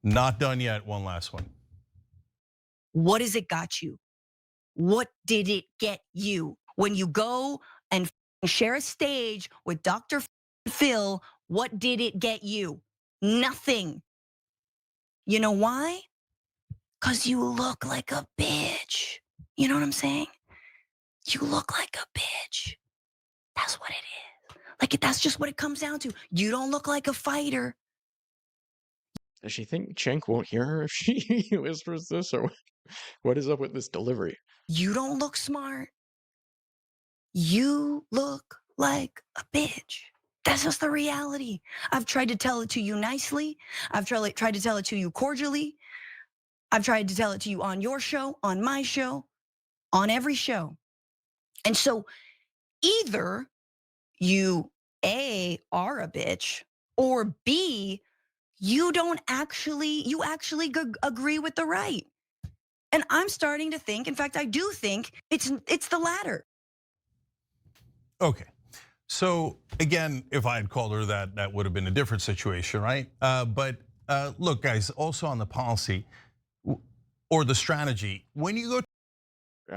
Not done yet. One last one. What has it got you? What did it get you? When you go and share a stage with Dr. Phil, what did it get you? Nothing. You know why? Because you look like a bitch. You know what I'm saying? You look like a bitch. That's what it is. Like, that's just what it comes down to. You don't look like a fighter. Does she think Cenk won't hear her if she whispers this, or what is up with this delivery? You don't look smart. You look like a bitch. That's just the reality. I've tried to tell it to you nicely. I've tried to tell it to you cordially. I've tried to tell it to you on your show, on my show, on every show. And so either you A, are a bitch, or B, you actually agree with the right. And I'm starting to think, in fact, I do think it's the latter. Okay. So again, if I had called her that would have been a different situation, right? But look, guys, also on the policy or the strategy, when you go,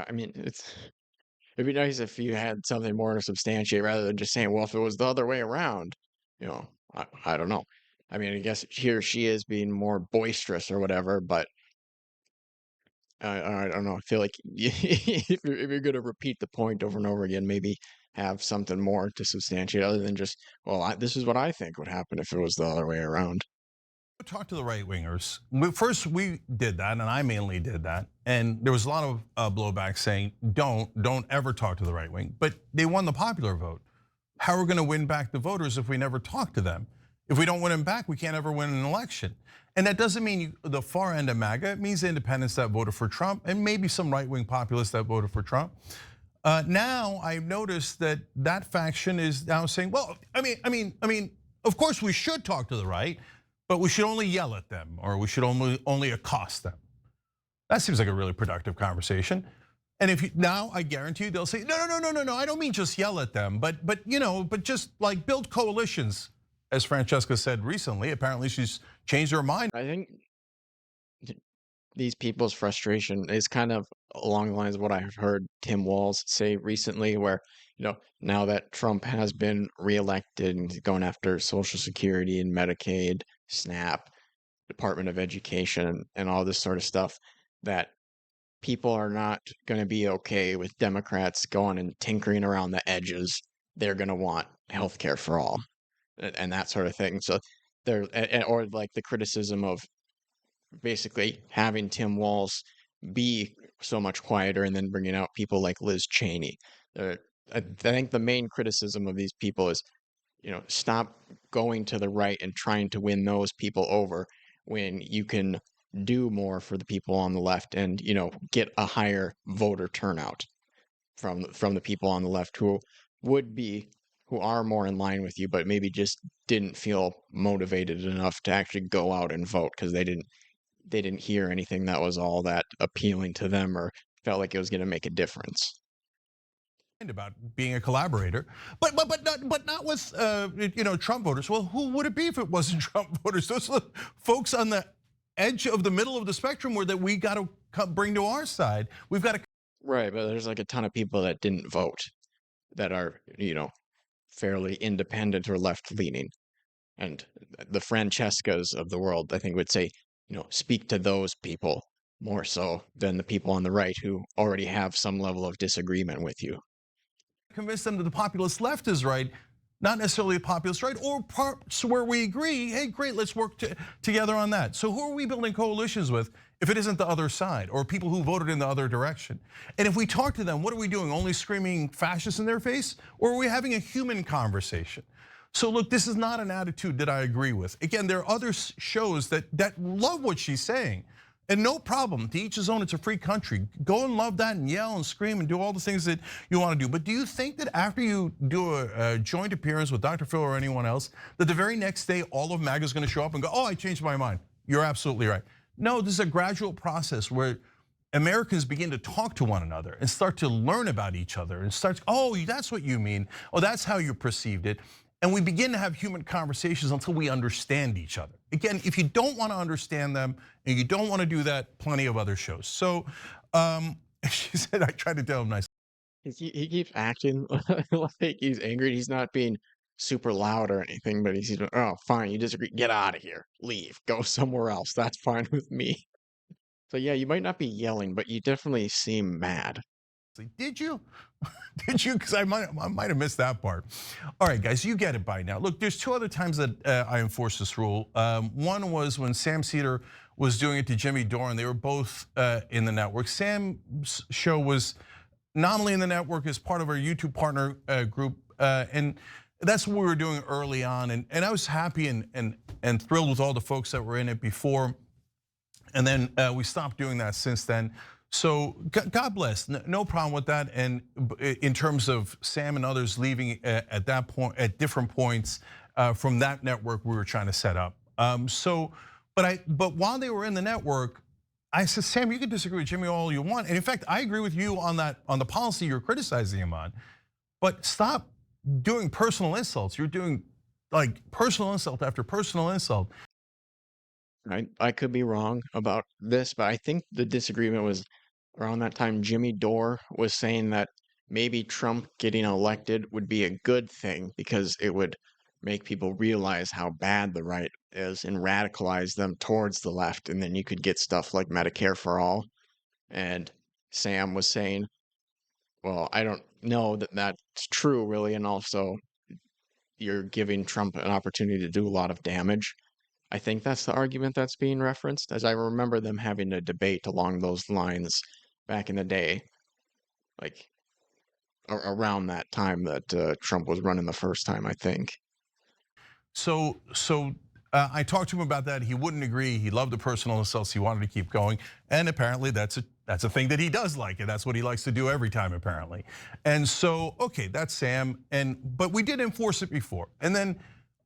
I mean, it'd be nice if you had something more to substantiate rather than just saying, well, if it was the other way around, I don't know. I mean, I guess here she is being more boisterous or whatever, but I don't know. I feel like if you're going to repeat the point over and over again, maybe have something more to substantiate other than just, well, this is what I think would happen if it was the other way around. Talk to the right wingers. First, we did that, and I mainly did that. And there was a lot of blowback saying, don't ever talk to the right wing. But they won the popular vote. How are we going to win back the voters if we never talk to them? If we don't win them back, we can't ever win an election. And that doesn't mean the far end of MAGA. It means the independents that voted for Trump and maybe some right-wing populists that voted for Trump. Now I've noticed that faction is now saying, well, I mean, of course we should talk to the right, but we should only yell at them or we should only accost them. That seems like a really productive conversation. And now I guarantee you they'll say, no, I don't mean just yell at them, but just like build coalitions. As Francesca said recently, apparently she's changed her mind. I think these people's frustration is kind of along the lines of what I've heard Tim Walz say recently, where, now that Trump has been reelected and he's going after Social Security and Medicaid, SNAP, Department of Education, and all this sort of stuff, that people are not going to be okay with Democrats going and tinkering around the edges. They're going to want healthcare for all and that sort of thing. So or like the criticism of basically having Tim Walz be so much quieter and then bringing out people like Liz Cheney. I think the main criticism of these people is, stop going to the right and trying to win those people over when you can do more for the people on the left and, get a higher voter turnout from the people on the left who are more in line with you, but maybe just didn't feel motivated enough to actually go out and vote because they didn't hear anything that was all that appealing to them or felt like it was going to make a difference. About being a collaborator, but not with Trump voters. Well, who would it be if it wasn't Trump voters? Those are the folks on the edge of the middle of the spectrum that we got to bring to our side. We've got to right, but there's like a ton of people that didn't vote that are fairly independent or left leaning, and the Francescas of the world, I think, would say speak to those people more so than the people on the right who already have some level of disagreement with you. convince them that the populist left is right, not necessarily the populist right, or parts where we agree, hey, great, let's work together on that. So who are we building coalitions with if it isn't the other side or people who voted in the other direction? And if we talk to them, what are we doing? Only screaming fascist in their face? Or are we having a human conversation? So look, this is not an attitude that I agree with. Again, there are other shows that love what she's saying. And no problem, to each his own, it's a free country. Go and love that and yell and scream and do all the things that you want to do. But do you think that after you do a joint appearance with Dr. Phil or anyone else, that the very next day all of MAGA is going to show up and go, oh, I changed my mind? You're absolutely right. No, this is a gradual process where Americans begin to talk to one another and start to learn about each other and start, oh, that's what you mean. Oh, that's how you perceived it. And we begin to have human conversations until we understand each other. Again, if you don't want to understand them and you don't want to do that, plenty of other shows. So she said, I tried to tell him nicely. He keeps acting like he's angry. He's not being super loud or anything, but he's oh, fine, you disagree, get out of here, leave, go somewhere else. That's fine with me. So yeah, you might not be yelling, but you definitely seem mad. Did you? Did you? Because I might have missed that part. All right, guys, you get it by now. Look, there's two other times that I enforced this rule. One was when Sam Cedar was doing it to Jimmy Dore, and they were both in the network. Sam's show was nominally in the network as part of our YouTube partner group, and that's what we were doing early on. And I was happy and thrilled with all the folks that were in it before. And then we stopped doing that since then. So God bless, no problem with that. And in terms of Sam and others leaving at that point, at different points from that network we were trying to set up. But while they were in the network, I said, Sam, you can disagree with Jimmy all you want. And in fact, I agree with you on the policy you're criticizing him on. But stop doing personal insults. You're doing like personal insult after personal insult. I could be wrong about this, but I think the disagreement was around that time Jimmy Dore was saying that maybe Trump getting elected would be a good thing because it would make people realize how bad the right is and radicalize them towards the left. And then you could get stuff like Medicare for all. And Sam was saying, well, I don't know that that's true really. And also you're giving Trump an opportunity to do a lot of damage. I think that's the argument that's being referenced, as I remember them having a debate along those lines back in the day, like around that time that Trump was running the first time, I think. So I talked to him about that. He wouldn't agree. He loved the personal insults. He wanted to keep going, and apparently that's a thing that he does like, and that's what he likes to do every time, apparently. And so, okay, that's Sam. But we did enforce it before, and then.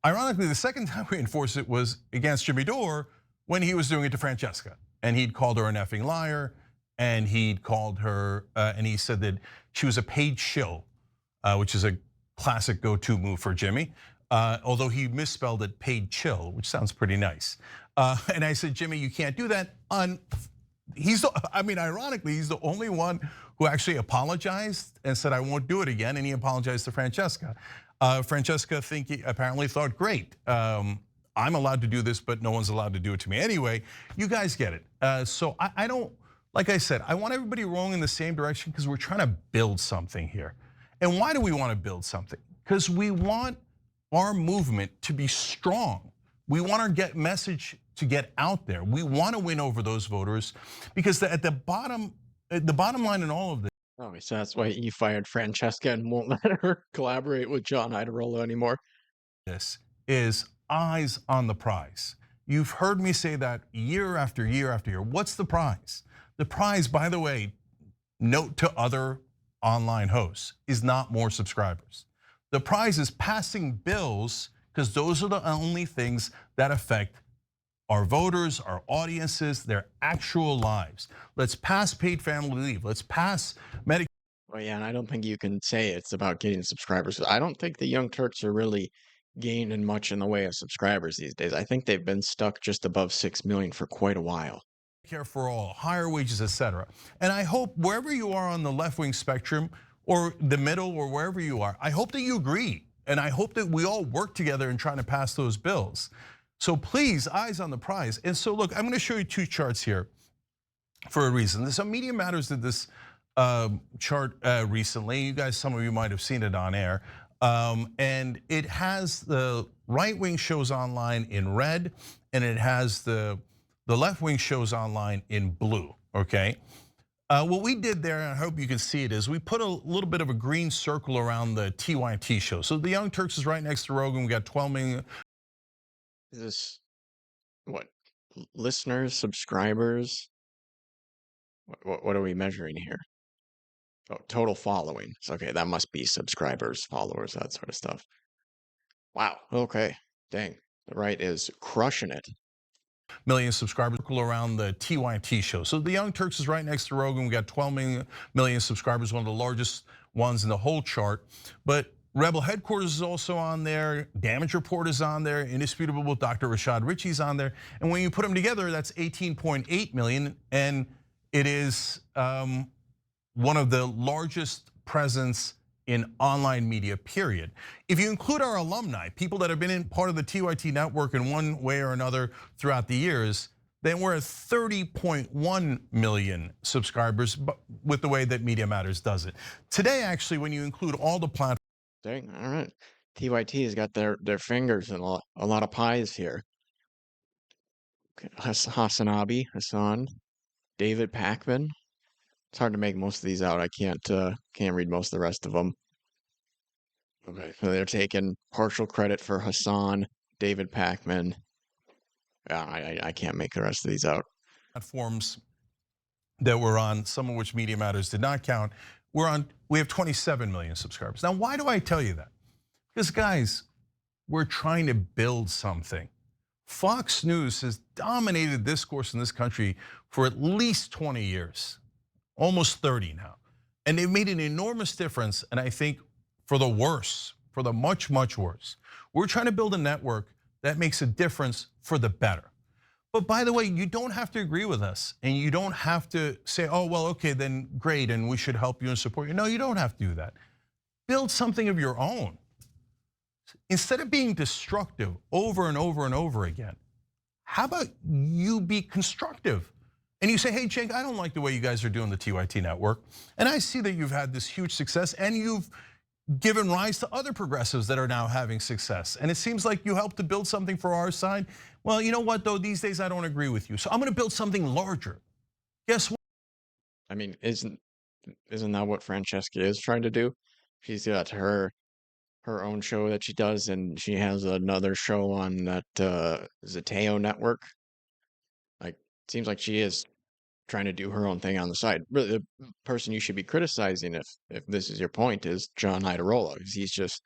Ironically, the second time we enforced it was against Jimmy Dore when he was doing it to Francesca. And he'd called her an effing liar, and he'd called her, and he said that she was a paid shill, which is a classic go-to move for Jimmy. Although he misspelled it paid chill, which sounds pretty nice. And I said, Jimmy, you can't do that. I mean, ironically, he's the only one who actually apologized and said, I won't do it again. And he apologized to Francesca. Francesca apparently thought, great, I'm allowed to do this, but no one's allowed to do it to me. Anyway, you guys get it. So I don't, like I said, I want everybody rowing in the same direction because we're trying to build something here. And why do we want to build something? Because we want our movement to be strong. We want our message to get out there. We want to win over those voters because at the bottom line in all of this. Oh, so that's why you fired Francesca and won't let her collaborate with John Iadarola anymore. This is eyes on the prize. You've heard me say that year after year after year. What's the prize? The prize, by the way, note to other online hosts, is not more subscribers. The prize is passing bills because those are the only things that affect our voters, our audiences, their actual lives. Let's pass paid family leave. Let's pass Medicare. Well, yeah, and I don't think you can say it's about getting subscribers. I don't think the Young Turks are really gaining much in the way of subscribers these days. I think they've been stuck just above 6 million for quite a while. Care for all, higher wages, etc. And I hope wherever you are on the left-wing spectrum or the middle or wherever you are, I hope that you agree. And I hope that we all work together in trying to pass those bills. So please, eyes on the prize. And so look, I'm gonna show you two charts here for a reason. Some Media Matters did this chart recently. You guys, some of you might have seen it on air. And it has the right-wing shows online in red, and it has the left-wing shows online in blue, okay? What we did there, and I hope you can see it, is we put a little bit of a green circle around the TYT show. So the Young Turks is right next to Rogan. We got 12 million. Is this, what, listeners, subscribers? What are we measuring here? Oh, total following. So, okay, that must be subscribers, followers, that sort of stuff. Wow, okay, dang. The right is crushing it. Million subscribers around the TYT show. So the Young Turks is right next to Rogan. We got 12 million subscribers, one of the largest ones in the whole chart. But Rebel Headquarters is also on there. Damage Report is on there. Indisputable with Dr. Rashad Ritchie's on there. And when you put them together, that's 18.8 million. And it is one of the largest presence in online media, period. If you include our alumni, people that have been in part of the TYT network in one way or another throughout the years, then we're at 30.1 million subscribers with the way that Media Matters does it. Today, actually, when you include all the platforms. Dang, all right. TYT has got their fingers in a lot of pies here. Hassan, David Pakman. It's hard to make most of these out. I can't read most of the rest of them. Okay, so they're taking partial credit for Hassan, David Pakman. I can't make the rest of these out. Platforms that we're on, some of which Media Matters did not count. We have 27 million subscribers. Now, why do I tell you that? Because guys, we're trying to build something. Fox News has dominated discourse in this country for at least 20 years, almost 30 now. And they've made an enormous difference, and I think for the worse, for the much, much worse. We're trying to build a network that makes a difference for the better. But by the way, you don't have to agree with us, and you don't have to say, oh, well, okay, then great, and we should help you and support you. No, you don't have to do that. Build something of your own. Instead of being destructive over and over and over again, how about you be constructive? And you say, hey, Cenk, I don't like the way you guys are doing the TYT network. And I see that you've had this huge success, and you've given rise to other progressives that are now having success. And it seems like you helped to build something for our side. Well, you know what, though, these days I don't agree with you. So I'm gonna build something larger. Guess what? I mean, isn't that what Francesca is trying to do? She's got her own show that she does, and she has another show on that Zateo network. Like, seems like she is trying to do her own thing on the side. Really, the person you should be criticizing, if this is your point, is John Iadarola, because he's just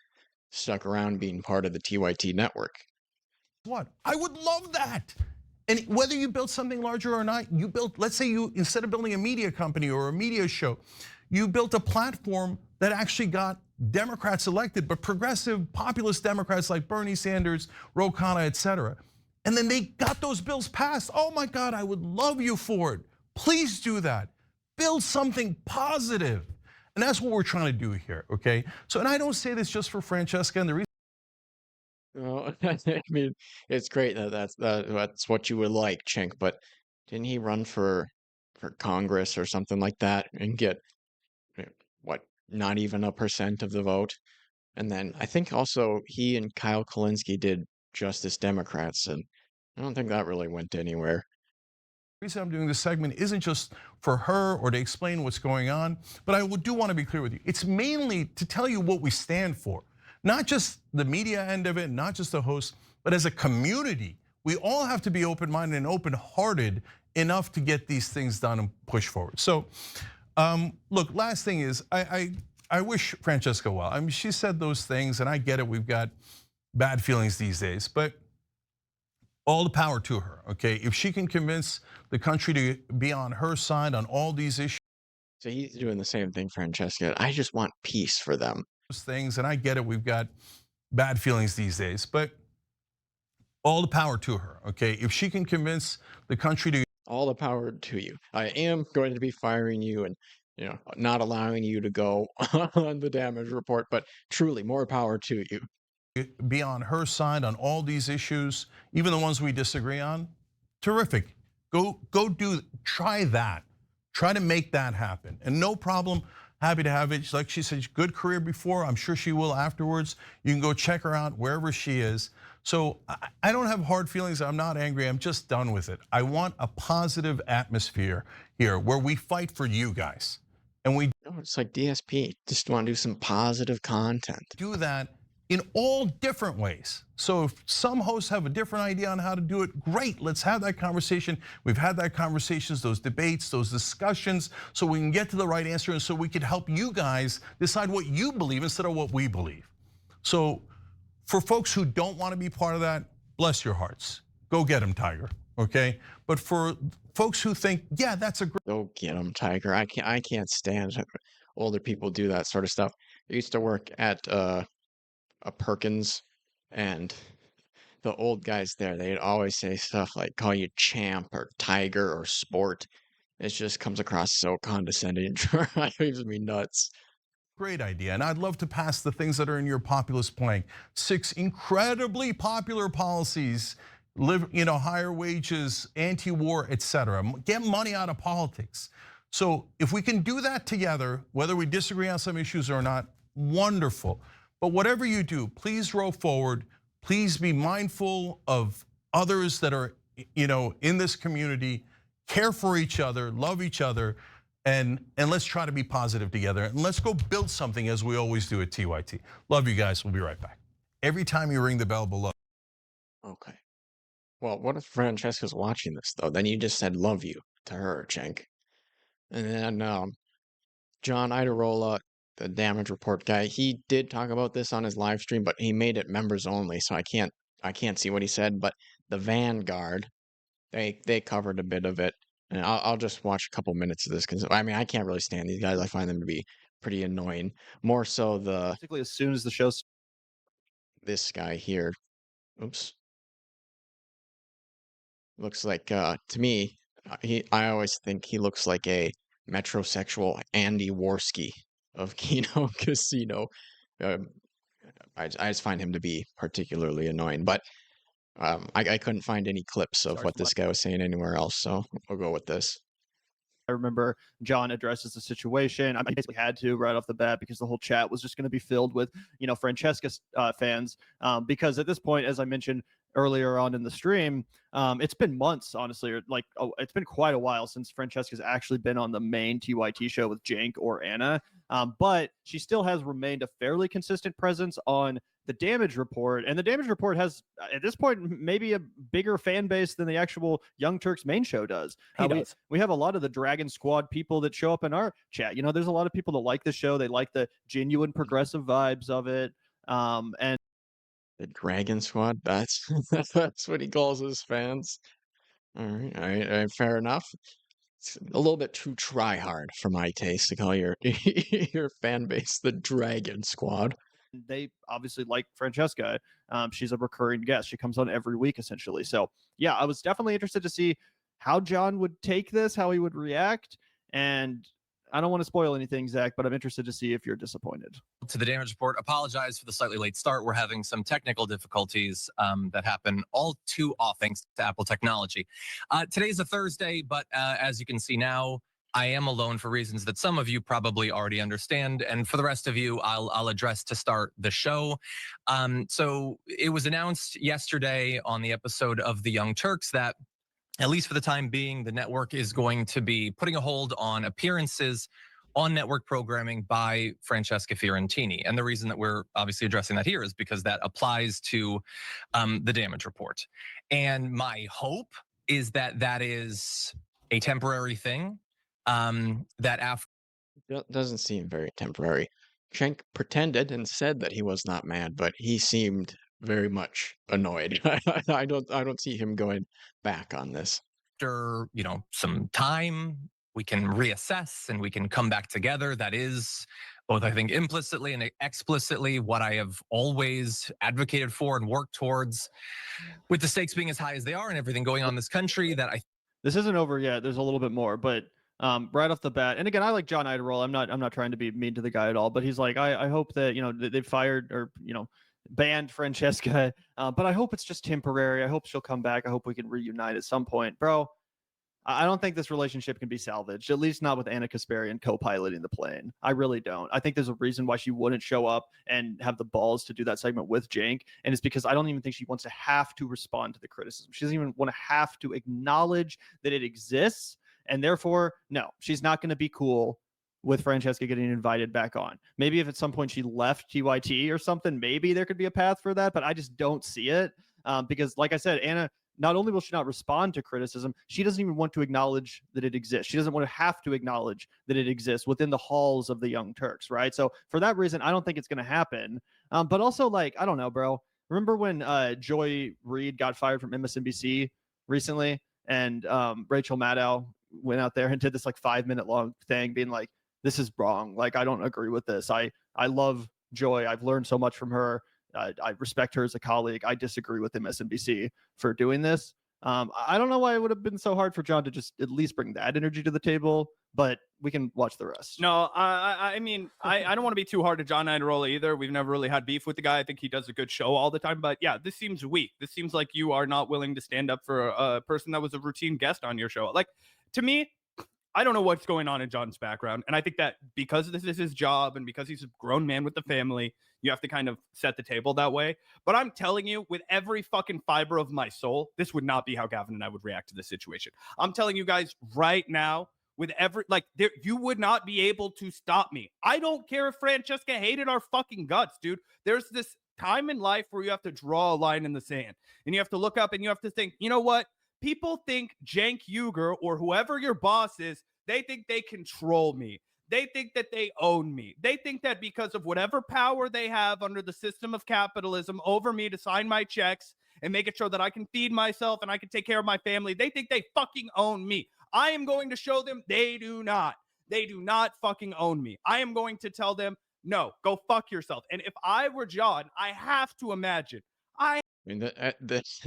stuck around being part of the TYT network. What? I would love that. And whether you build something larger or not, you built, let's say you, instead of building a media company or a media show, you built a platform that actually got Democrats elected, but progressive populist Democrats like Bernie Sanders, Ro Khanna, etc. And then they got those bills passed. Oh my God, I would love you for it. Please do that. Build something positive. And that's what we're trying to do here, okay? So, and I don't say this just for Francesca, and the reason Well, I mean, it's great that that's what you would like, Chink, but didn't he run for Congress or something like that and get uh, what, not even a percent of the vote? And then I think also he and Kyle Kalinske did Justice Democrats, and I don't think that really went anywhere. reason I'm doing this segment isn't just for her or to explain what's going on, but I do want to be clear with you. It's mainly to tell you what we stand for, not just the media end of it, not just the host, but as a community. We all have to be open-minded and open-hearted enough to get these things done and push forward. So, look, last thing is, I wish Francesca well. I mean, she said those things, and I get it. We've got bad feelings these days, but all the power to her, okay? If she can convince the country to be on her side on all these issues. So he's doing the same thing, Francesca. I just want peace for them. Things, and I get it. We've got bad feelings these days, but all the power to her, okay? If she can convince the country to. All the power to you. I am going to be firing you and not allowing you to go on the damage report, but truly more power to you. Be on her side on all these issues, even the ones we disagree on. Terrific. Go try that. Try to make that happen. And no problem. Happy to have it. Like she said, good career before. I'm sure she will afterwards. You can go check her out wherever she is. So I don't have hard feelings. I'm not angry. I'm just done with it. I want a positive atmosphere here where we fight for you guys. And we. No, it's like DSP. Just want to do some positive content. Do that in all different ways. So if some hosts have a different idea on how to do it, great, let's have that conversation. We've had that conversations, those debates, those discussions, so we can get to the right answer and so we can help you guys decide what you believe instead of what we believe. So for folks who don't want to be part of that, bless your hearts. Go get them, Tiger, okay? But for folks who think, yeah, that's a great. Go get them, Tiger. I can't stand older people do that sort of stuff. I used to work at a Perkins, and the old guys there, they'd always say stuff like call you champ or tiger or sport. It just comes across so condescending. It drives me nuts. Great idea, and I'd love to pass the things that are in your populist plank. 6 incredibly popular policies, higher wages, anti-war, etc. Get money out of politics. So if we can do that together, whether we disagree on some issues or not, wonderful. But whatever you do, please roll forward. Please be mindful of others that are, in this community. Care for each other, love each other, and let's try to be positive together. And let's go build something as we always do at TYT. Love you guys. We'll be right back. Every time you ring the bell below. Okay. Well, what if Francesca's watching this though? Then you just said love you to her, Cenk. And then John Iadarola, the damage report guy, he did talk about this on his live stream, but he made it members only, so I can't see what he said. But the Vanguard, they covered a bit of it, and I'll just watch a couple minutes of this because I mean I can't really stand these guys. I find them to be pretty annoying. More so basically as soon as the show. This guy here, oops, looks like to me I always think he looks like a metrosexual Andy Worski of Kino Casino. I just find him to be particularly annoying, but I couldn't find any clips of what this guy was saying anywhere else, so we'll go with this. I remember John addresses the situation. I basically had to right off the bat because the whole chat was just going to be filled with, Francesca fans. Because at this point, as I mentioned earlier on in the stream, it's been months, honestly, or it's been quite a while since Francesca's actually been on the main TYT show with Cenk or Anna. But she still has remained a fairly consistent presence on the damage report, and the damage report has at this point maybe a bigger fan base than the actual Young Turks main show does. We have a lot of the Dragon Squad people that show up in our chat. There's a lot of people that like the show. They like the genuine progressive vibes of it. And the Dragon Squad, that's that's what he calls his fans. All right, fair enough. It's a little bit too try hard for my taste to call your your fan base the Dragon Squad. They obviously like Francesca. She's a recurring guest. She comes on every week essentially. So yeah, I was definitely interested to see how John would take this, how he would react. And I don't want to spoil anything, Zach, but I'm interested to see if you're disappointed. To the damage report, apologize for the slightly late start. We're having some technical difficulties that happen all too often thanks to Apple technology. Today's a Thursday, but as you can see now, I am alone for reasons that some of you probably already understand. And for the rest of you, I'll address to start the show. So it was announced yesterday on the episode of The Young Turks that, at least for the time being, the network is going to be putting a hold on appearances on network programming by Francesca Fiorentini. And the reason that we're obviously addressing that here is because that applies to the damage report. And my hope is that that is a temporary thing, that after. Doesn't seem very temporary. Cenk pretended and said that he was not mad, but he seemed very much annoyed. I don't see him going back on this. After, some time, we can reassess and we can come back together. That is both, I think, implicitly and explicitly what I have always advocated for and worked towards, with the stakes being as high as they are and everything going on in this country. This isn't over yet. There's a little bit more, but right off the bat, and again, I like John Iadarola. I'm not trying to be mean to the guy at all, but he's like, I hope that they fired or banned Francesca, but I hope it's just temporary. I hope she'll come back. I hope we can reunite at some point, bro. I don't think this relationship can be salvaged, at least not with Anna Kasparian co-piloting the plane. I really don't. I think there's a reason why she wouldn't show up and have the balls to do that segment with Cenk, and it's because I don't even think she wants to have to respond to the criticism. She doesn't even want to have to acknowledge that it exists, and therefore, no, she's not going to be cool with Francesca getting invited back on. Maybe if at some point she left TYT or something, maybe there could be a path for that, but I just don't see it because, like I said, Anna, not only will she not respond to criticism, she doesn't even want to acknowledge that it exists. She doesn't want to have to acknowledge that it exists within the halls of the Young Turks, right? So for that reason, I don't think it's going to happen. But also, like, I don't know, bro. Remember when Joy Reid got fired from MSNBC recently, and Rachel Maddow went out there and did this like 5-minute long thing being like, this is wrong. Like, I don't agree with this. I love Joy. I've learned so much from her. I respect her as a colleague. I disagree with MSNBC for doing this. I don't know why it would have been so hard for John to just at least bring that energy to the table, but we can watch the rest. No, I mean, I don't want to be too hard to John Iadarola either. We've never really had beef with the guy. I think he does a good show all the time. But yeah, this seems weak. This seems like you are not willing to stand up for a person that was a routine guest on your show. Like, to me, I don't know what's going on in John's background. And I think that because this is his job and because he's a grown man with a family, you have to kind of set the table that way. But I'm telling you, with every fucking fiber of my soul, this would not be how Gavin and I would react to this situation. I'm telling you guys right now, with every, like, there, you would not be able to stop me. I don't care if Francesca hated our fucking guts, dude. There's this time in life where you have to draw a line in the sand and you have to look up and you have to think, you know what? People think Cenk Uygur or whoever your boss is, they think they control me. They think that they own me. They think that because of whatever power they have under the system of capitalism over me to sign my checks and make it sure that I can feed myself and I can take care of my family, they think they fucking own me. I am going to show them they do not. They do not fucking own me. I am going to tell them, no, go fuck yourself. And if I were John, I have to imagine I mean, this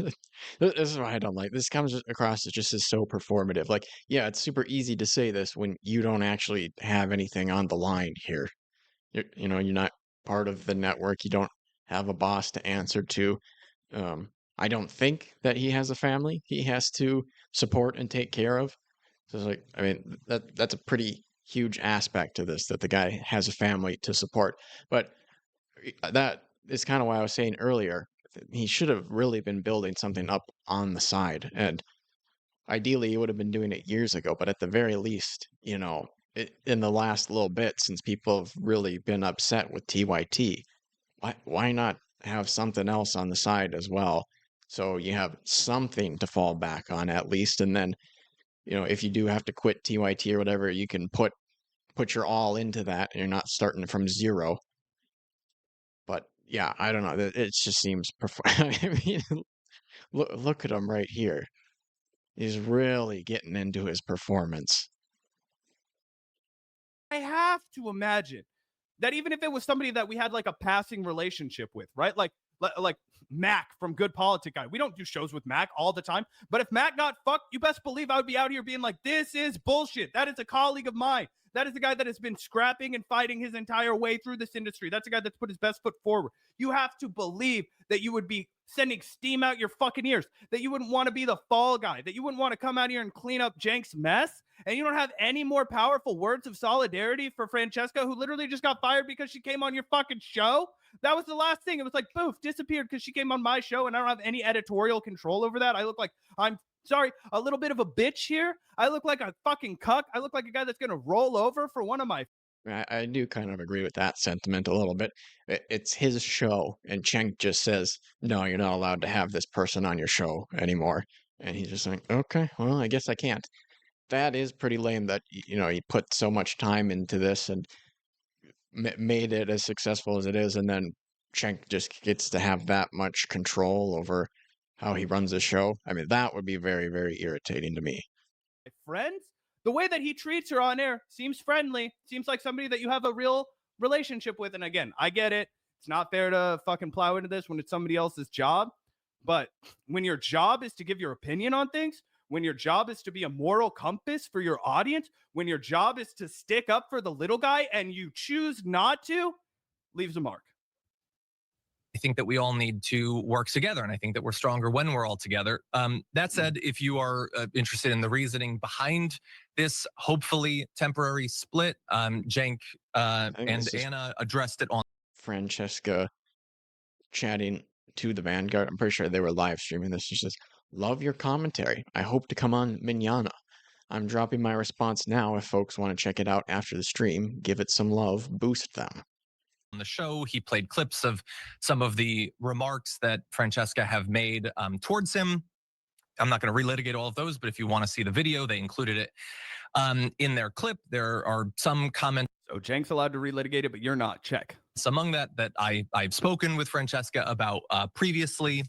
is why I don't like this. Comes across as just as so performative. Like, yeah, it's super easy to say this when you don't actually have anything on the line here. You're not part of the network. You don't have a boss to answer to. I don't think that he has a family he has to support and take care of. So it's like, I mean, that's a pretty huge aspect to this, that the guy has a family to support. But that is kind of why I was saying earlier, he should have really been building something up on the side. And ideally, he would have been doing it years ago. But at the very least, in the last little bit, since people have really been upset with TYT, why not have something else on the side as well? So you have something to fall back on at least. And then, if you do have to quit TYT or whatever, you can put your all into that and you're not starting from zero. But yeah, I don't know. It just seems. I mean, look at him right here. He's really getting into his performance. I have to imagine that even if it was somebody that we had like a passing relationship with, right? Like, like Mac from Good Politic Guy. We don't do shows with Mac all the time, but if Mac got fucked, you best believe I would be out here being like, this is bullshit. That is a colleague of mine. That is the guy that has been scrapping and fighting his entire way through this industry. That's a guy that's put his best foot forward. You have to believe that you would be sending steam out your fucking ears, that you wouldn't want to be the fall guy, that you wouldn't want to come out here and clean up Cenk's mess. And you don't have any more powerful words of solidarity for Francesca, who literally just got fired because she came on your fucking show. That was the last thing. It was like, poof, disappeared because she came on my show, and I don't have any editorial control over that. I look like I'm sorry, a little bit of a bitch here. I look like a fucking cuck. I look like a guy that's going to roll over for one of my... I do kind of agree with that sentiment a little bit. It's his show, and Cenk just says, no, you're not allowed to have this person on your show anymore. And he's just like, okay, well, I guess I can't. That is pretty lame that, he put so much time into this and made it as successful as it is, and then Cenk just gets to have that much control over how he runs the show. I mean, that would be very, very irritating to me. Friends, the way that he treats her on air seems friendly, seems like somebody that you have a real relationship with. And again, I get it. It's not fair to fucking plow into this when it's somebody else's job. But when your job is to give your opinion on things, when your job is to be a moral compass for your audience, when your job is to stick up for the little guy and you choose not to, leaves a mark. I think that we all need to work together, and I think that we're stronger when we're all together. That said, if you are interested in the reasoning behind this hopefully temporary split, Cenk and Anna addressed it on Francesca chatting to the Vanguard. I'm pretty sure they were live streaming this. She says, love your commentary. I hope to come on Manana. I'm dropping my response now. If folks want to check it out after the stream, give it some love, boost them. On the show, he played clips of some of the remarks that Francesca have made towards him. I'm not going to relitigate all of those, but if you want to see the video, they included it in their clip. There are some comments. So Cenk's allowed to relitigate it, but you're not. Check. Among that I've spoken with Francesca about previously.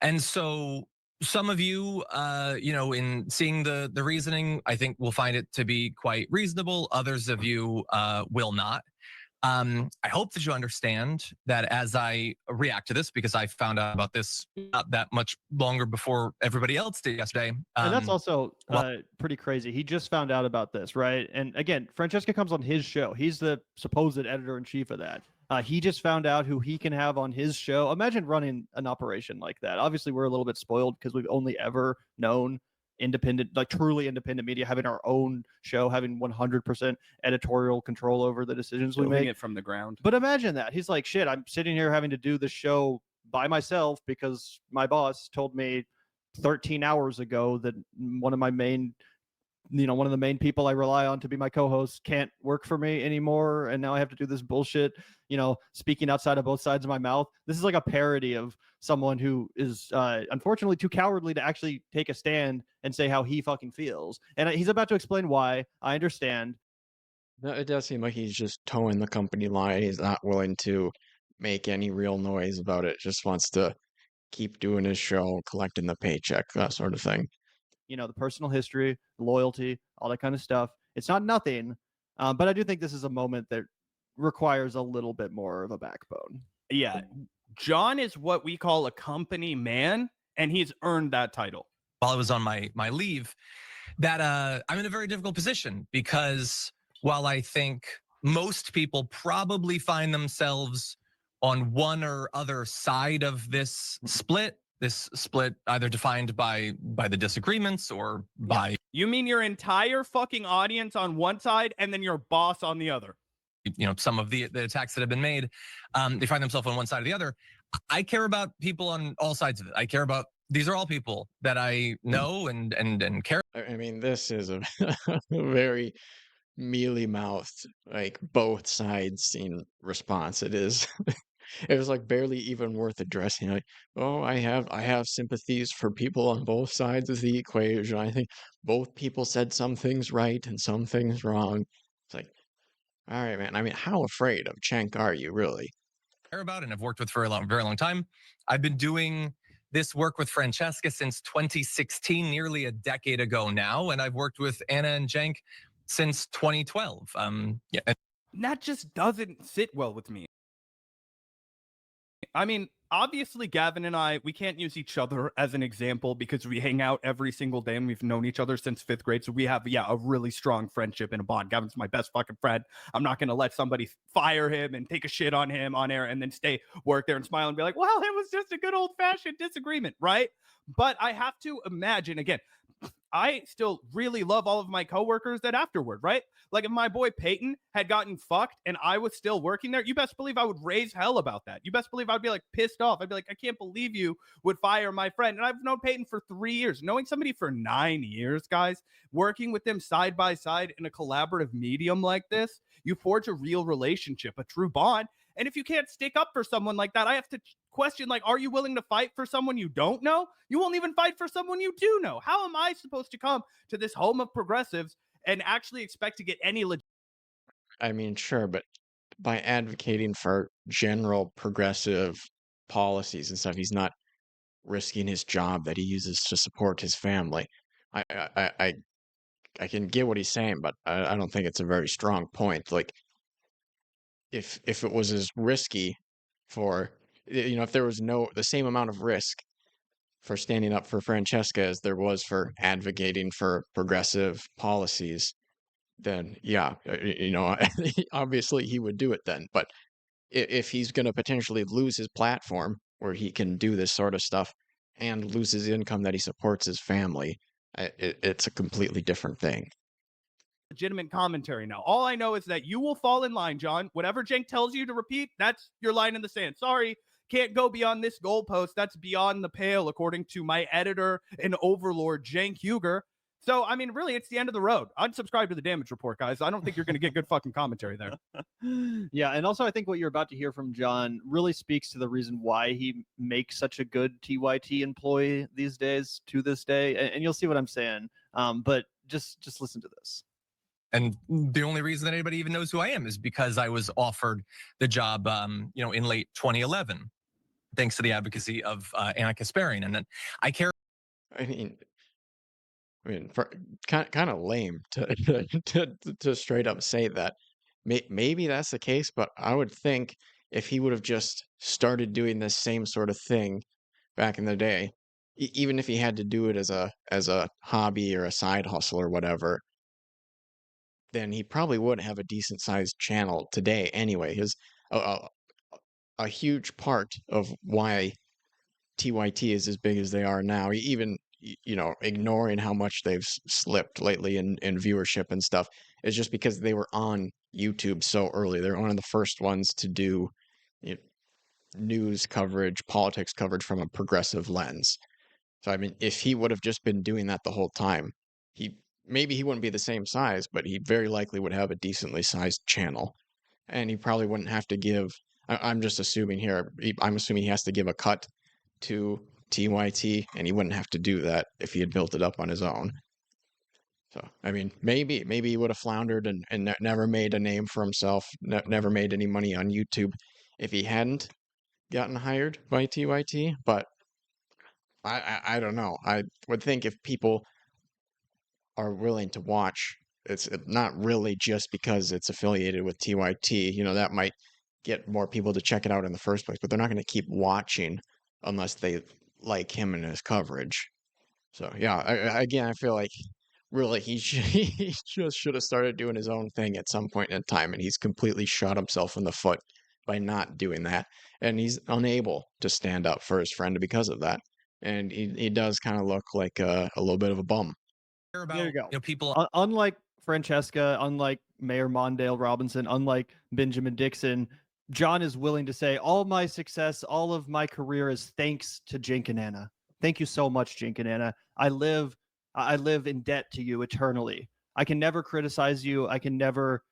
And so some of you, in seeing the reasoning, I think will find it to be quite reasonable. Others of you will not. I hope that you understand that as I react to this, because I found out about this not that much longer before everybody else did yesterday. And that's also pretty crazy. He just found out about this, right? And again, Francesca comes on his show. He's the supposed editor-in-chief of that. He just found out who he can have on his show. Imagine running an operation like that. Obviously, we're a little bit spoiled because we've only ever known independent, like truly independent media, having our own show, having 100% editorial control over the decisions we make. It from the ground. But imagine that. He's like, shit, I'm sitting here having to do the show by myself because my boss told me 13 hours ago that one of the main people I rely on to be my co-host can't work for me anymore. And now I have to do this bullshit, speaking outside of both sides of my mouth. This is like a parody of someone who is unfortunately too cowardly to actually take a stand and say how he fucking feels. And he's about to explain why. I understand. No, it does seem like he's just towing the company line. He's not willing to make any real noise about it. Just wants to keep doing his show, collecting the paycheck, that sort of thing. The personal history, loyalty, all that kind of stuff. It's not nothing, but I do think this is a moment that requires a little bit more of a backbone. Yeah. John is what we call a company man, and he's earned that title. While I was on my leave, that I'm in a very difficult position because while I think most people probably find themselves on one or other side of this split either defined by the disagreements or by... You mean your entire fucking audience on one side and then your boss on the other? Some of the attacks that have been made, they find themselves on one side or the other. I care about people on all sides of it. I care about, these are all people that I know and care. I mean, this is a very mealy-mouthed, like both sides scene response. It is. It was like barely even worth addressing. Like, oh, I have sympathies for people on both sides of the equation. I think both people said some things right and some things wrong. It's like, all right, man. I mean, how afraid of Cenk are you, really? Care about and have worked with for a very long time. I've been doing this work with Francesca since 2016, nearly a decade ago now, and I've worked with Anna and Cenk since 2012. That just doesn't sit well with me. I mean, obviously, Gavin and I, we can't use each other as an example because we hang out every single day and we've known each other since 5th grade. So we have, a really strong friendship and a bond. Gavin's my best fucking friend. I'm not going to let somebody fire him and take a shit on him on air and then work there and smile and be like, well, it was just a good old fashioned disagreement, right? But I have to imagine, again, I still really love all of my coworkers that afterward, right? Like if my boy Peyton had gotten fucked and I was still working there, you best believe I would raise hell about that. You best believe I'd be like pissed off. I'd be like, I can't believe you would fire my friend. And I've known Peyton for 3 years. Knowing somebody for 9 years, guys, working with them side by side in a collaborative medium like this, you forge a real relationship, a true bond. And if you can't stick up for someone like that, I have to question, like, are you willing to fight for someone you don't know? You won't even fight for someone you do know. How am I supposed to come to this home of progressives and actually expect to get any I mean, sure, but by advocating for general progressive policies and stuff, he's not risking his job that he uses to support his family. I can get what he's saying, but I don't think it's a very strong point. Like, if it was as risky for, if there was the same amount of risk for standing up for Francesca as there was for advocating for progressive policies, then yeah, obviously he would do it then. But if he's going to potentially lose his platform where he can do this sort of stuff and lose his income that he supports his family, it's a completely different thing. legitimate commentary now. All I know is that you will fall in line, John. Whatever Cenk tells you to repeat, that's your line in the sand. Sorry, can't go beyond this goalpost. That's beyond the pale, according to my editor and overlord, Cenk Uygur. So, I mean, really, it's the end of the road. Unsubscribe to the Damage Report, guys. I don't think you're going to get good fucking commentary there. Yeah, and also I think what you're about to hear from John really speaks to the reason why he makes such a good TYT employee these days, to this day, and you'll see what I'm saying. But just listen to this. And the only reason that anybody even knows who I am is because I was offered the job, in late 2011, thanks to the advocacy of Anna Kasparian. And then I care. I mean, kind of lame to straight up say that. Maybe that's the case, but I would think if he would have just started doing this same sort of thing back in the day, even if he had to do it as a hobby or a side hustle or whatever, then he probably would have a decent sized channel today anyway. A huge part of why TYT is as big as they are now, even ignoring how much they've slipped lately in viewership and stuff, is just because they were on YouTube so early. They're one of the first ones to do news coverage, politics coverage from a progressive lens. So I mean, if he would have just been doing that the whole time, maybe he wouldn't be the same size, but he very likely would have a decently sized channel, and he probably wouldn't have to give. I'm just assuming here. I'm assuming he has to give a cut to TYT, and he wouldn't have to do that if he had built it up on his own. So, I mean, maybe he would have floundered and never made a name for himself, never made any money on YouTube if he hadn't gotten hired by TYT. But I don't know. I would think if people are willing to watch, it's not really just because it's affiliated with TYT. That might get more people to check it out in the first place, but they're not going to keep watching unless they like him and his coverage. So yeah, I feel like really he just should have started doing his own thing at some point in time, and he's completely shot himself in the foot by not doing that, and he's unable to stand up for his friend because of that, and he does kind of look like a little bit of a bum. There you go. People. Unlike Francesca, unlike Mayor Mondale Robinson, unlike Benjamin Dixon, John is willing to say all my success, all of my career is thanks to Cenk and Anna. Thank you so much, Cenk and Anna. I live in debt to you eternally. I can never criticize you. I can never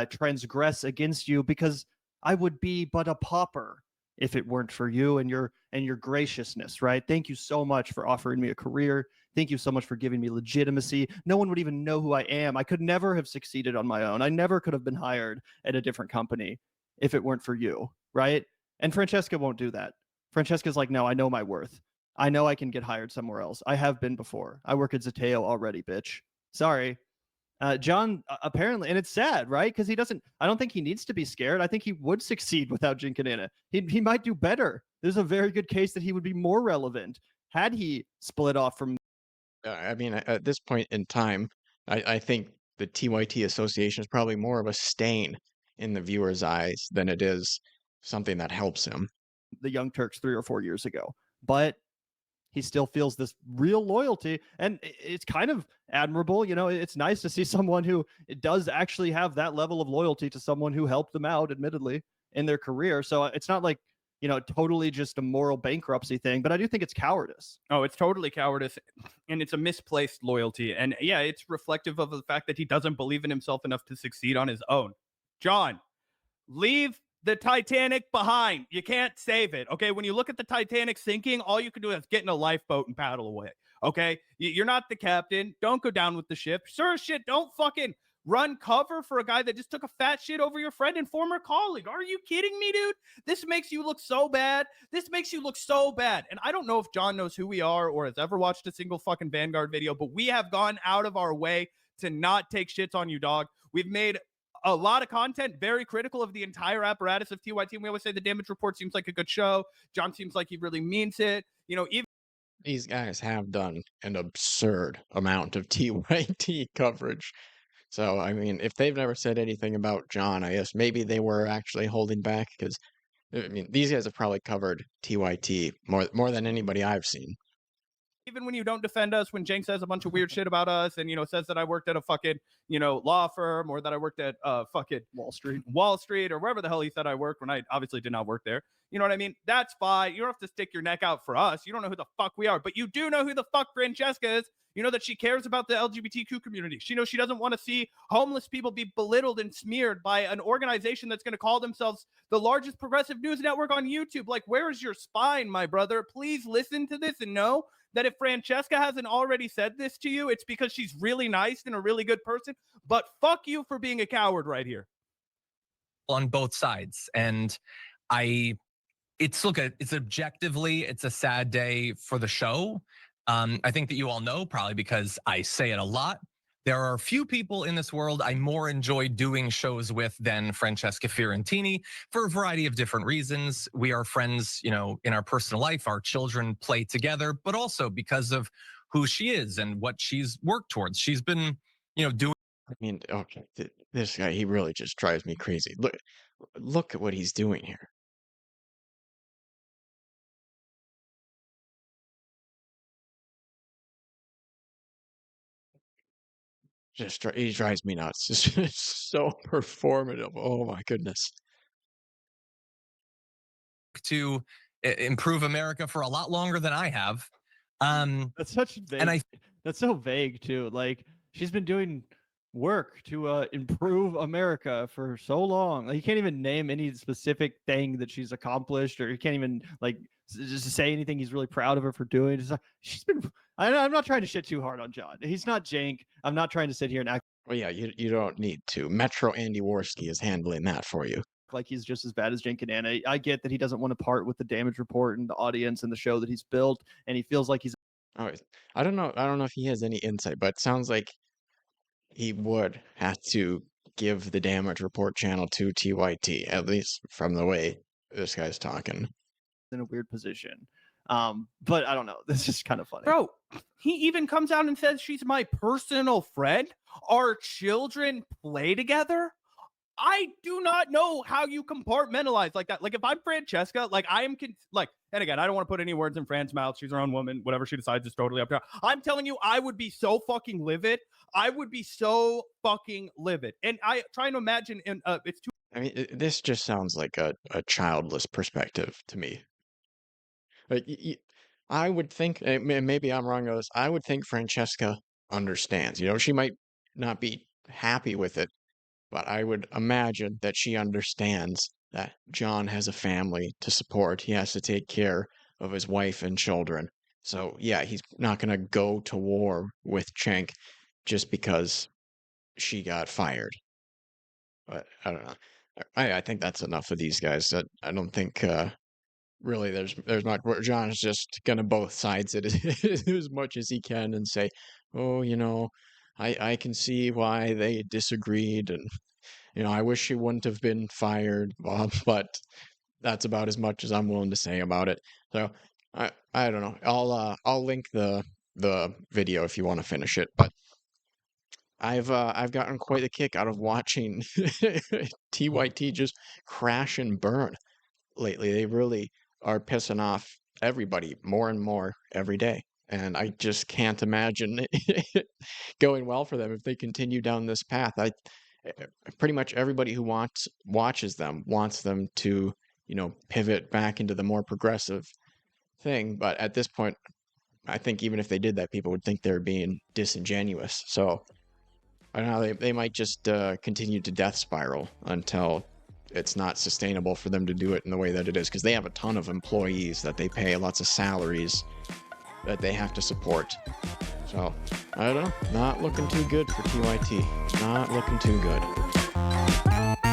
transgress against you because I would be but a pauper if it weren't for you and your graciousness, right? Thank you so much for offering me a career. Thank you so much for giving me legitimacy. No one would even know who I am. I could never have succeeded on my own. I never could have been hired at a different company if it weren't for you, right? And Francesca won't do that. Francesca's like, no, I know my worth. I know I can get hired somewhere else. I have been before. I work at Zateo already, bitch. Sorry. John, apparently, and it's sad, right? Because I don't think he needs to be scared. I think he would succeed without Cenk and Anna. He might do better there's a very good case that he would be more relevant had he split off from. I mean, at this point in time, I think the TYT association is probably more of a stain in the viewer's eyes than it is something that helps him. The Young Turks 3 or 4 years ago, but he still feels this real loyalty, and it's kind of admirable. You know, it's nice to see someone who does actually have that level of loyalty to someone who helped them out, admittedly, in their career. So it's not like, you know, totally just a moral bankruptcy thing, but I do think it's cowardice. Oh, it's totally cowardice, and it's a misplaced loyalty. And yeah, it's reflective of the fact that he doesn't believe in himself enough to succeed on his own. John, leave the Titanic behind. You can't save it. Okay. When you look at the Titanic sinking, all you can do is get in a lifeboat and paddle away. Okay. You're not the captain. Don't go down with the ship. Sure as shit. Don't fucking run cover for a guy that just took a fat shit over your friend and former colleague. Are you kidding me, dude? This makes you look so bad. This makes you look so bad. And I don't know if John knows who we are or has ever watched a single fucking Vanguard video, but we have gone out of our way to not take shits on you, dog. We've made a lot of content very critical of the entire apparatus of TYT. And we always say the Damage Report seems like a good show. John seems like he really means it. You know, even these guys have done an absurd amount of TYT coverage. So, I mean, if they've never said anything about John, I guess maybe they were actually holding back, because, I mean, these guys have probably covered TYT more than anybody I've seen. Even when you don't defend us, when Cenk says a bunch of weird shit about us and, you know, says that I worked at a fucking, you know, law firm, or that I worked at fucking Wall Street, or wherever the hell he said I worked, when I obviously did not work there. You know what I mean? That's fine. You don't have to stick your neck out for us. You don't know who the fuck we are, but you do know who the fuck Francesca is. You know that she cares about the LGBTQ community. She knows she doesn't want to see homeless people be belittled and smeared by an organization that's going to call themselves the largest progressive news network on YouTube. Like, where is your spine, my brother? Please listen to this and know that if Francesca hasn't already said this to you, it's because she's really nice and a really good person. But fuck you for being a coward right here. On both sides. And it's objectively, it's a sad day for the show. I think that you all know, probably because I say it a lot, there are few people in this world I more enjoy doing shows with than Francesca Fiorentini, for a variety of different reasons. We are friends, you know, in our personal life, our children play together, but also because of who she is and what she's worked towards. She's been, you know, doing. I mean, okay, this guy, he really just drives me crazy. Look at what he's doing here. He drives me nuts. It's just so performative. Oh my goodness. To improve America for a lot longer than I have. That's such vague. That's so vague too. Like, she's been doing work to improve America for so long. Like, you can't even name any specific thing that she's accomplished, or you can't even like just say anything he's really proud of her for doing. It's like, she's been. I'm not trying to shit too hard on John. He's not Cenk. I'm not trying to sit here and act. Well, yeah, you don't need to. Metro Andy Worski is handling that for you. Like he's just as bad as Cenk and Anna. I get that he doesn't want to part with the Damage Report and the audience and the show that he's built, and he feels like he's. Oh, I don't know if he has any insight, but it sounds like he would have to give the Damage Report channel to TYT, at least from the way this guy's talking. In a weird position. But I don't know. This is kind of funny. Bro, he even comes out and says she's my personal friend. Our children play together. I do not know how you compartmentalize like that. Like, if I'm Francesca, like, I am and again, I don't want to put any words in Fran's mouth. She's her own woman. Whatever she decides is totally up to her. I'm telling you, I would be so fucking livid. I would be so fucking livid. And I trying to imagine, and it's too. I mean, this just sounds like a childless perspective to me. Like, I would think, and maybe I'm wrong on this, I would think Francesca understands. You know, she might not be happy with it, but I would imagine that she understands that John has a family to support. He has to take care of his wife and children. So, yeah, he's not going to go to war with Cenk just because she got fired. But I don't know. I think that's enough of these guys. I don't think really there's much. John's just gonna both sides it as much as he can and say, oh, you know, I can see why they disagreed, and you know, I wish she wouldn't have been fired, but that's about as much as I'm willing to say about it. So I don't know. I'll link the video if you want to finish it. But I've gotten quite the kick out of watching TYT just crash and burn lately. They really are pissing off everybody more and more every day. And I just can't imagine it going well for them if they continue down this path. Pretty much everybody who watches them wants them to, pivot back into the more progressive thing. But at this point, I think even if they did that, people would think they're being disingenuous. So I don't know, they might just continue to death spiral until it's not sustainable for them to do it in the way that it is, because they have a ton of employees that they pay, lots of salaries that they have to support. So, I don't know, not looking too good for TYT. Not looking too good.